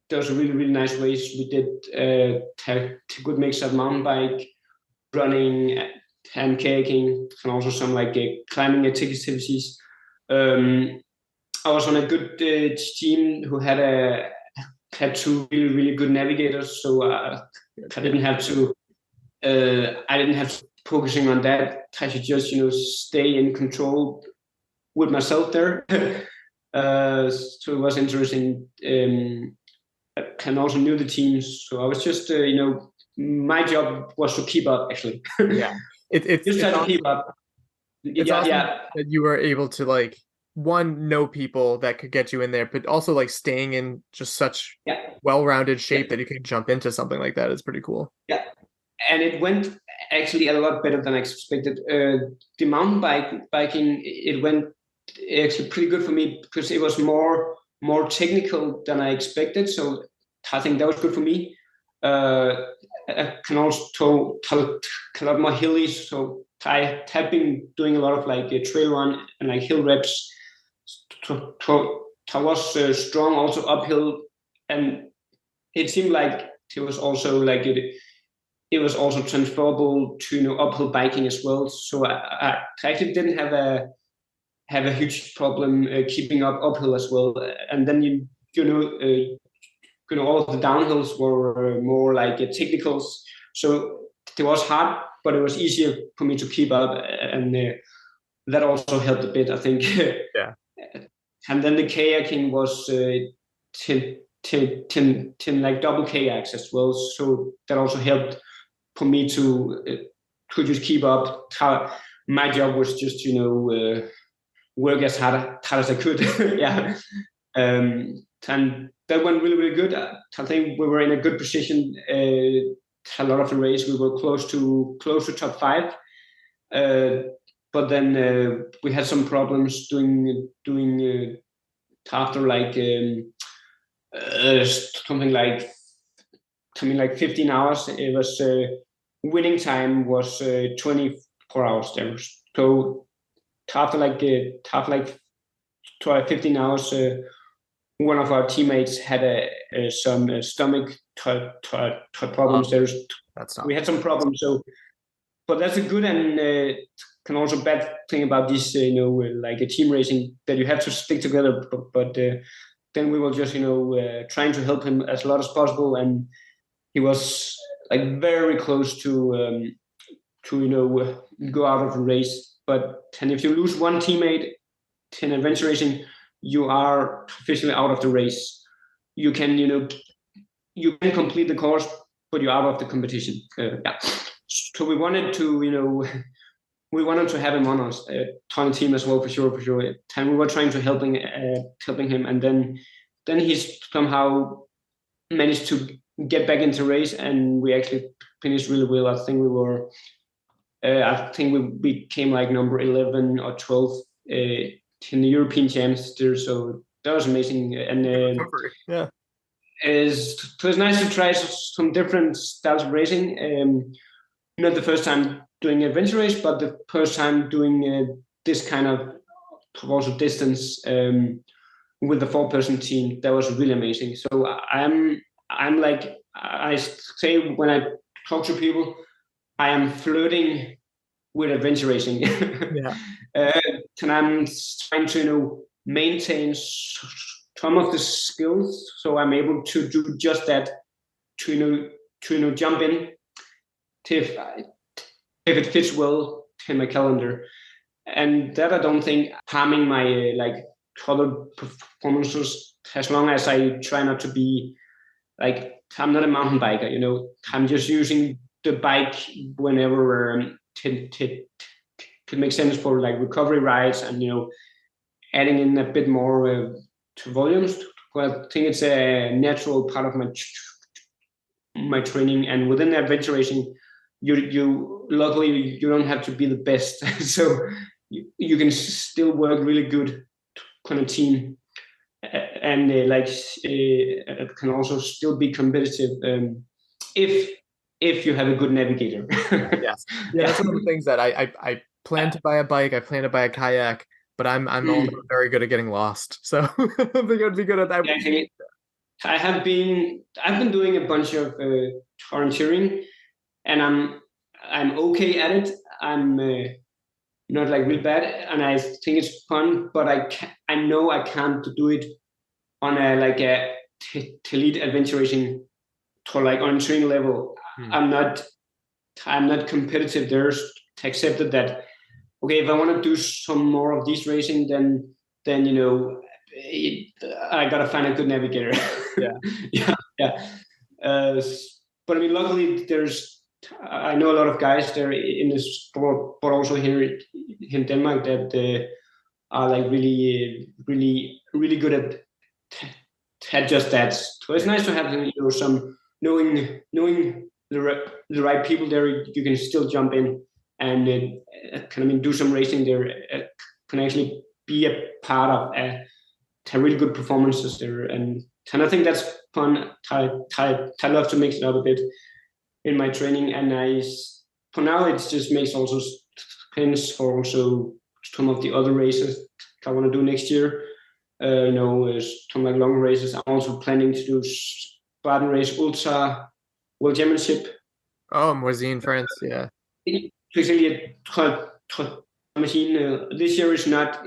there was a really nice race. We did a good mix of mountain bike, running, and kayaking, and also some climbing activities. I was on a good team who had 2 really good navigators, so I didn't have to focusing on that. I should just stay in control with myself there. So it was interesting. I also knew the teams, so I was just my job was to keep up, actually. Yeah, it's just awesome. to keep up. It's awesome that you were able to know people that could get you in there, but also staying in just such well-rounded shape that you could jump into something like that is pretty cool. Yeah, and it went actually a lot better than I expected. The mountain biking, it went actually pretty good for me because it was more technical than I expected. So I think that was good for me. I can also a lot more hilly. So I have been doing a lot of trail run and hill reps. I was strong also uphill, and it seemed like it was also it was also transferable to uphill biking as well. So I actually didn't have a huge problem keeping up uphill as well. And then all of the downhills were more like technicals. So it was hard, but it was easier for me to keep up, and that also helped a bit, I think. Yeah. And then the kayaking was 10 like double kayaks as well. So that also helped for me to just keep up. My job was just, work as hard as I could. Yeah. And that went really, really good. I think we were in a good position. A lot of the race, we were close to top 5. But then we had some problems doing after like something like 15 hours. It was winning time was 24 hours there. So after like 15 hours, one of our teammates had some stomach problems. We had some problems. So, but that's a good and can also bad thing about this, like a team racing, that you have to stick together. But then we were just, trying to help him as lot as possible, and he was like very close to go out of the race. And if you lose one teammate in adventure racing, you are officially out of the race. You can, you can complete the course, but you're out of the competition. Yeah. So we wanted to have him on us, on the team as well, for sure. And we were trying to helping him, and then he somehow managed to get back into race, and we actually finished really well. I think we became like number 11 or 12 in the European Champs there. So that was amazing. And yeah, it was nice to try some different styles of racing. Not the first time doing adventure race, but the first time doing this kind of also distance with the 4-person team. That was really amazing. So I'm like, I say when I talk to people, I am flirting with adventure racing. Yeah. And I'm trying to maintain some of the skills, so I'm able to do just that, to jump in if it fits well in my calendar, and that I don't think harming my like other performances, as long as I try not to be like, I'm not a mountain biker, I'm just using the bike whenever it makes sense for like recovery rides, and adding in a bit more to volumes. Well, I think it's a natural part of my training, and within adventure racing, you luckily you don't have to be the best, so you can still work really good on a team, and it can also still be competitive if you have a good navigator. Yes. Yeah, that's one of the things that I plan to buy a bike, I plan to buy a kayak, but I'm also very good at getting lost. So I think I'd be good at that. Yeah, I've been doing a bunch of orienteering, and I'm okay at it. I'm not like really bad, and I think it's fun, but I know I can't do it on a elite adventure racing or like orienteering level. I'm not competitive there to accept that. Okay, if I want to do some more of this racing, then I gotta find a good navigator. Yeah. But I mean, luckily I know a lot of guys there in the sport, but also here in Denmark, that are like really, really, really good at just that. So it's nice to have some knowing the right people there. You can still jump in and do some racing there. Can actually be a part of really good performances there, and I think that's fun. I love to mix it up a bit in my training, and for now it just makes also sense for also some of the other races I want to do next year. Some like long races. I'm also planning to do Spartan Ultra World Championship. Oh, Moisy in France, yeah. Basically, machine. This year it's not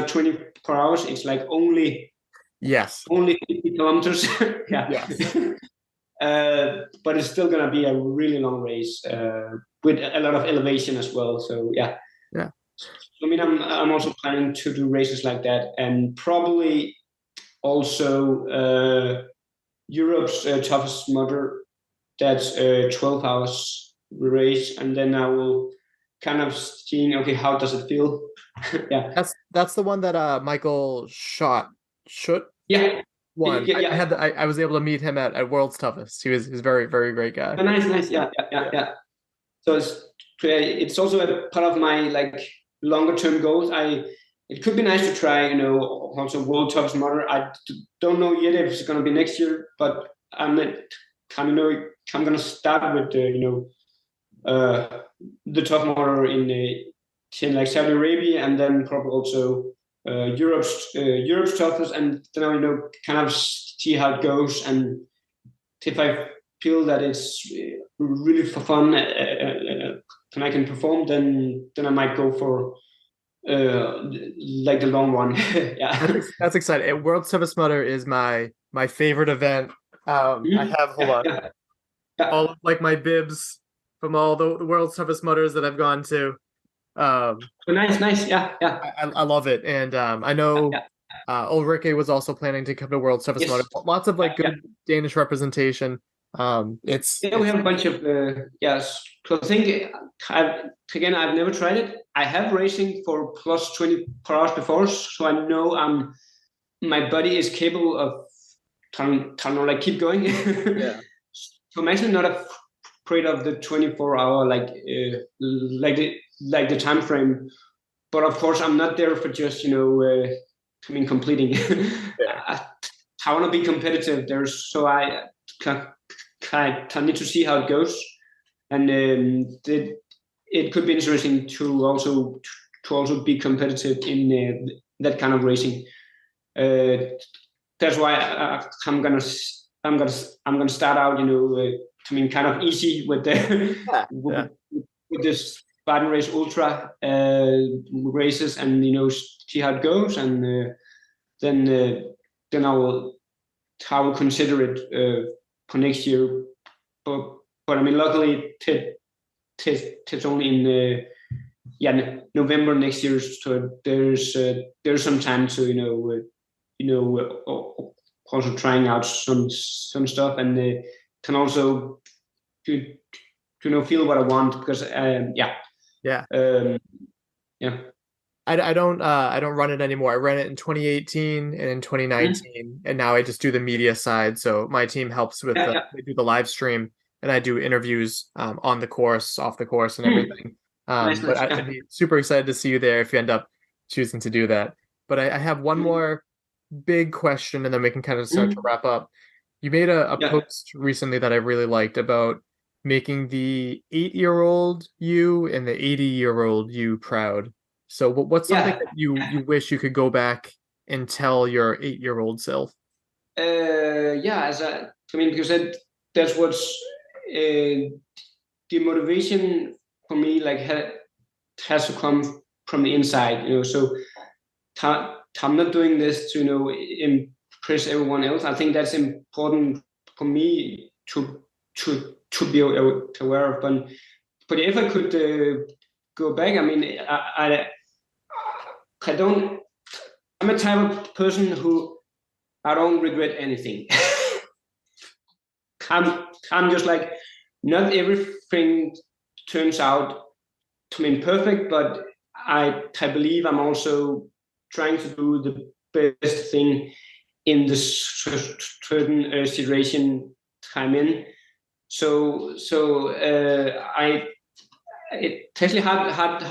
24 hours. It's like only Yes. Only 50 kilometers. Yeah. Yes. But it's still gonna be a really long race with a lot of elevation as well. So yeah. Yeah. I mean, I'm also planning to do races like that, and probably also Europe's toughest motor. That's 12 hours race, and then I will kind of seeing, okay, how does it feel? Yeah. That's the one that Michael Schott Yeah. won. Yeah. I was able to meet him at World's Toughest. He's very, very great guy. Oh, nice. Yeah. So it's also a part of my like longer term goals. It could be nice to try, also World Toughest motor. I don't know yet if it's going to be next year, but I'm going to start with the top motor in like Saudi Arabia, and then probably also Europe's toughest, and then kind of see how it goes, and if I feel that it's really for fun and I can perform, then I might go for like the long one. Yeah, that's exciting. World's Toughest Motor is my favorite event. I have all of like my bibs from all the World's Toughest Motors that I've gone to. Nice. Yeah. I love it, and I know Ulrike was also planning to come to World's Toughest Motor. Lots of like good Danish representation. We have a bunch of yes. So I think I've never tried it. I have racing for plus 20 per hour before, so I know my body is capable of like keep going. Yeah. So I'm actually not afraid of the 24-hour like the time frame, but of course I'm not there for just completing. Yeah. I want to be competitive there, so I need to see how it goes, and it could be interesting to also be competitive in that kind of racing. That's why I'm gonna start out, kind of easy with the with this Spartan Race Ultra races, and see how it goes, and then I will consider it for next year. But I mean, luckily it's only in November next year, so there's some time to also trying out some stuff, and can also feel what I want, because I don't run it anymore. I ran it in 2018 and in 2019, and now I just do the media side. So my team helps with they do the live stream, and I do interviews on the course, off the course, and everything. But I'd be super excited to see you there if you end up choosing to do that. But I have one more big question, and then we can kind of start to wrap up. You made a post recently that I really liked about making the 8-year-old you and the 80-year-old you proud. So what's something that you wish you could go back and tell your 8-year-old self? Because that's what's the motivation for me, like has to come from the inside, so I'm not doing this to impress everyone else. I think that's important for me to be aware of. But if I could go back, I mean, I don't. I'm a type of person who I don't regret anything. I'm just like, not everything turns out to be perfect, but I believe I'm also trying to do the best thing in this certain situation I'm in. So it's actually hard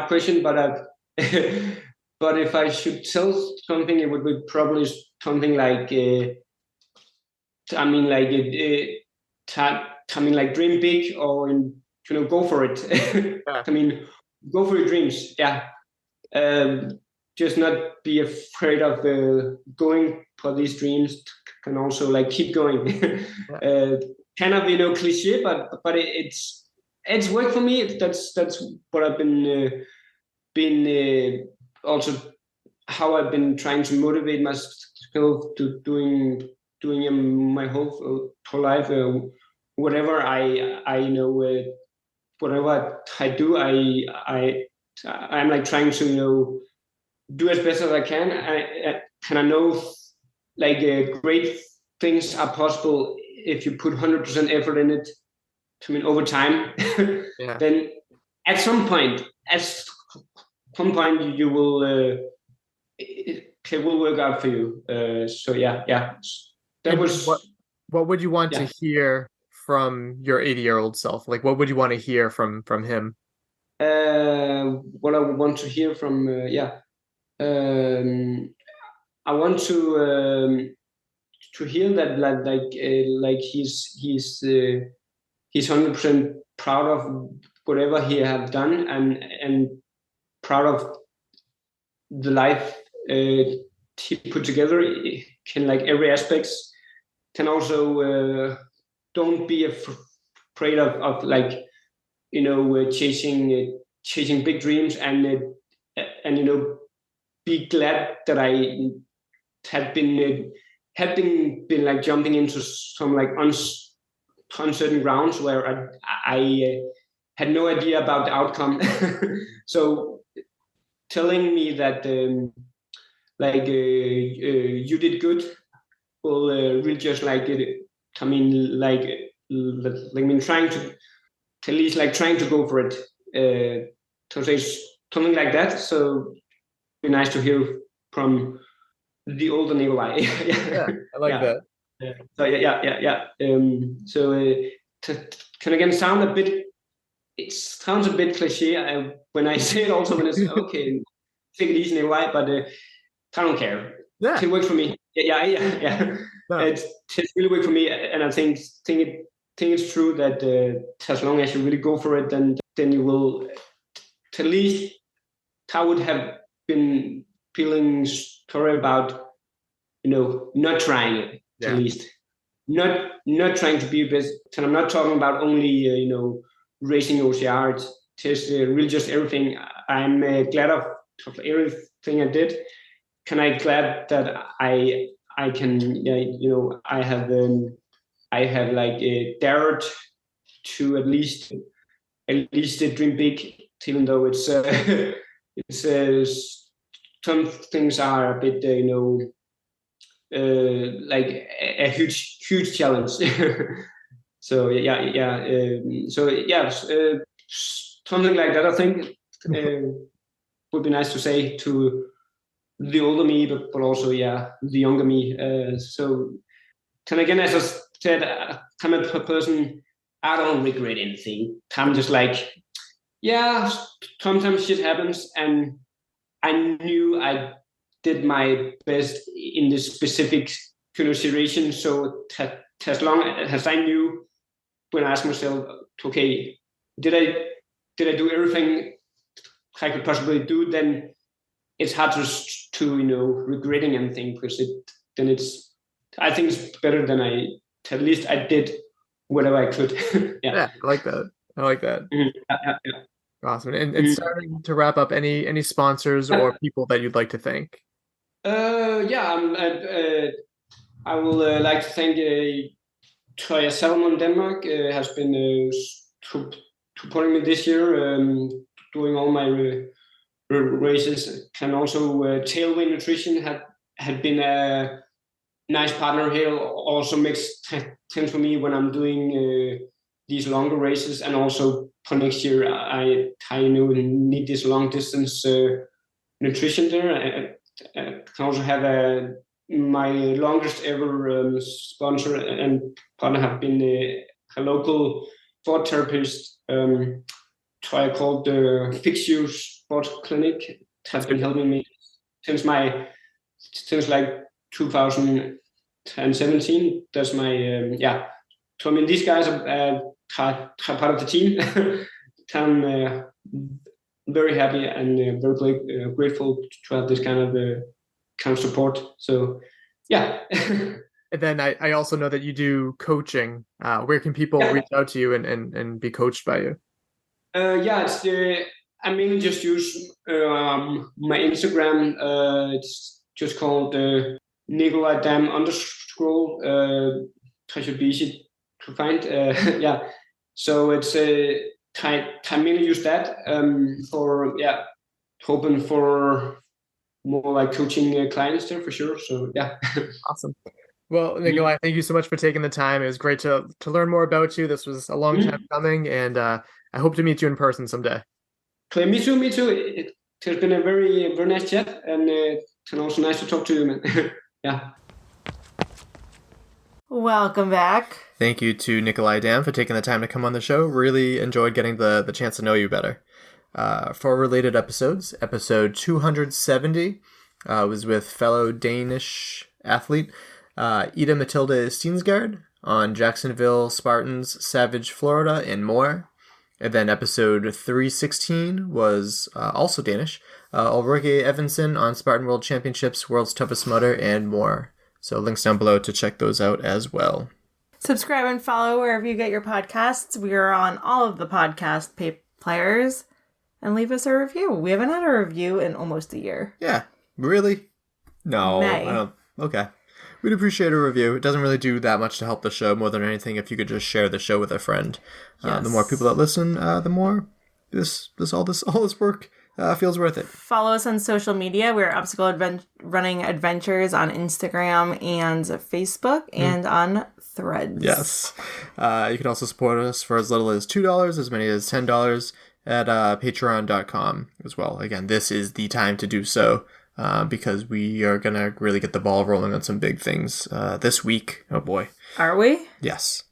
question, but but if I should tell something, it would be probably something like dream big, or go for it. I mean, go for your dreams. Yeah. Just not be afraid of going for these dreams, and also like keep going. Kind of cliche, but it's worked for me. That's what I've been also how I've been trying to motivate myself to doing my whole life. Whatever whatever I do, I'm like trying to do as best as I can. I know like great things are possible if you put 100% effort in it. I mean, over time, then at some point you will it will work out for you. So yeah. That was what would you want to hear from your 80-year-old self? Like, what would you want to hear from him? What I would want to hear from I want to hear that like he's 100% proud of whatever he have done and proud of the life he put together in like every aspects. Can also don't be afraid of like chasing big dreams and be glad that I had been like jumping into some like uncertain grounds where I had no idea about the outcome. So telling me that you did good will really just like trying to at least like trying to go for it, to say something like that. So it'd be nice to hear from the older Nikolaj. Yeah, I like that. Yeah. So can again sound a bit. It sounds a bit cliche when I say it. Also, when it's okay, take it easy, Nikolaj, but I don't care. Yeah, it works for me. Yeah. No. It really worked for me, and I think it's true that as long as you really go for it, then you will. At least I would have been feeling sorry about not trying it. Yeah. At least not trying to be best. And I'm not talking about only racing OCR. It's just really just everything. I'm glad of everything I did. I'm glad that I can I have like dared to at least dream big, even though it's some things are a bit like a huge challenge. So something like that I think would be nice to say to the older me, but also the younger me. So and again, as I said, I'm a person, I don't regret anything. I'm just like, sometimes shit happens, and I knew I did my best in this specific situation. So as long as I knew, when I asked myself, okay, did I do everything I could possibly do? Then it's hard to regretting anything, because I think it's better than at least I did whatever I could. Yeah, I like that. Mm-hmm. Yeah. Awesome. And starting to wrap up, any sponsors or people that you'd like to thank? I will like to thank Troja Salmon Denmark. Has been supporting me this year, doing all my races. And also Tailwind Nutrition had been a nice partner here. Also makes sense for me when I'm doing these longer races, and also for next year I need this long distance nutrition there. I can also have my longest ever sponsor and partner have been a local sport therapist, called the Fix You Sport Clinic. Has been helping me since like 2017. That's my So I mean, these guys are part of the team. I'm very happy and very grateful to have this kind of support. So yeah. And then I also know that you do coaching. Where can people reach out to you and be coached by you? It's I mainly just use my Instagram. It's just called Nikolaj Dam _ that should be easy to find. Yeah. So it's I mainly use that for hoping for more like coaching clients there for sure. So yeah. Awesome. Well, Nikolaj, thank you so much for taking the time. It was great to learn more about you. This was a long time coming, and I hope to meet you in person someday. Okay, me too. It has been a very, very nice chat, and it's also nice to talk to you, man. Yeah. Welcome back. Thank you to Nikolaj Dam for taking the time to come on the show. Really enjoyed getting the chance to know you better. For related episodes, episode 270 was with fellow Danish athlete Ida Matilda Steensgaard on Jacksonville Spartans, Savage, Florida, and more. And then episode 316 was also Danish, Ulrike Evensen on Spartan World Championships, World's Toughest Mudder, and more. So links down below to check those out as well. Subscribe and follow wherever you get your podcasts. We are on all of the podcast players. And leave us a review. We haven't had a review in almost a year. Yeah. Really? No. May. I don't. Okay. We'd appreciate a review. It doesn't really do that much to help the show more than anything if you could just share the show with a friend. Yes. The more people that listen, the more all this work feels worth it. Follow us on social media. We're Obstacle Running Adventures on Instagram and Facebook and on Threads. Yes. You can also support us for as little as $2, as many as $10 at patreon.com as well. Again, this is the time to do so because we are going to really get the ball rolling on some big things this week. Oh boy. Are we? Yes.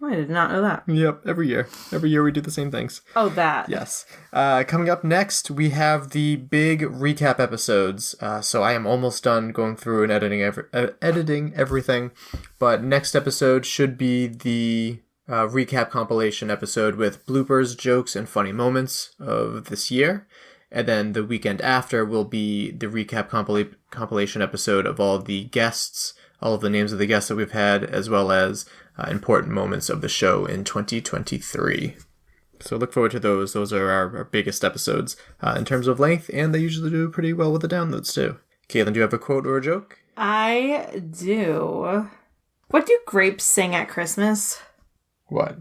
I did not know that. Yep, every year. Every year we do the same things. Oh, that. Yes. Coming up next, we have the big recap episodes. So I am almost done going through and editing everything. But next episode should be the recap compilation episode with bloopers, jokes, and funny moments of this year. And then the weekend after will be the recap compilation episode of all the guests, all of the names of the guests that we've had, as well as important moments of the show in 2023. So look forward to those. Those are our biggest episodes in terms of length, and they usually do pretty well with the downloads too. Caitlin, do you have a quote or a joke? I do. What do grapes sing at Christmas? What?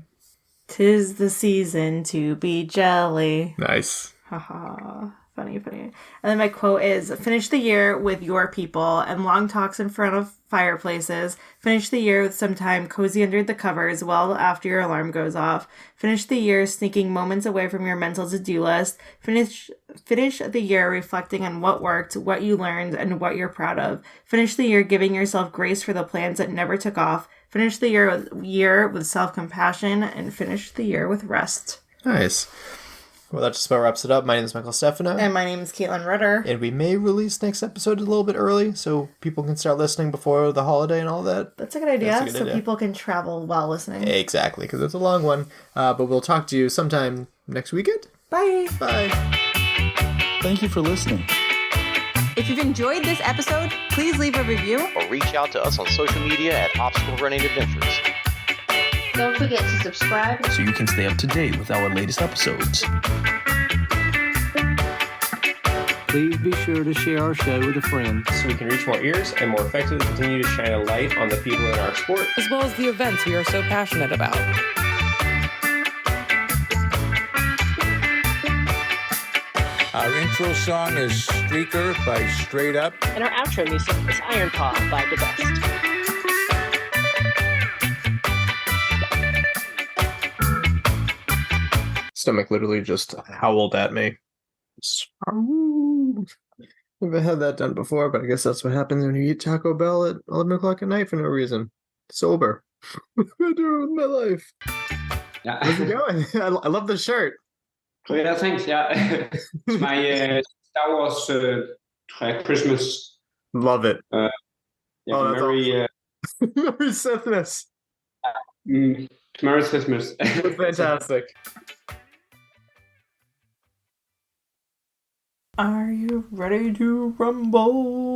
'Tis the season to be jelly. Nice. Haha. Funny. And then my quote is, finish the year with your people and long talks in front of fireplaces. Finish the year with some time cozy under the covers well after your alarm goes off. Finish the year sneaking moments away from your mental to-do list. Finish the year reflecting on what worked, what you learned, and what you're proud of. Finish the year giving yourself grace for the plans that never took off. Finish the year with self-compassion, and finish the year with rest. Nice. Well, that just about wraps it up. My name is Michael Stefano. And my name is Caitlin Ritter. And we may release next episode a little bit early so people can start listening before the holiday and all that. That's a good idea. People can travel while listening. Exactly, because it's a long one. But we'll talk to you sometime next weekend. Bye. Bye. Thank you for listening. If you've enjoyed this episode, please leave a review. Or reach out to us on social media at Obstacle Running Adventures. Don't forget to subscribe so you can stay up to date with our latest episodes. Please be sure to share our show with a friend so we can reach more ears and more effectively continue to shine a light on the people in our sport, as well as the events we are so passionate about. Our intro song is Streaker by Straight Up. And our outro music is Iron Paw by The Best. Stomach literally just howled at me. Never had that done before, but I guess that's what happens when you eat Taco Bell at 11 o'clock at night for no reason. Sober. What am I doing with my life? Yeah. How's it going? I love the shirt. Yeah, thanks. Yeah. It's my Star Wars Christmas. Love it. Yeah, Merry Sithmas. Merry Christmas. That's fantastic. Are you ready to rumble?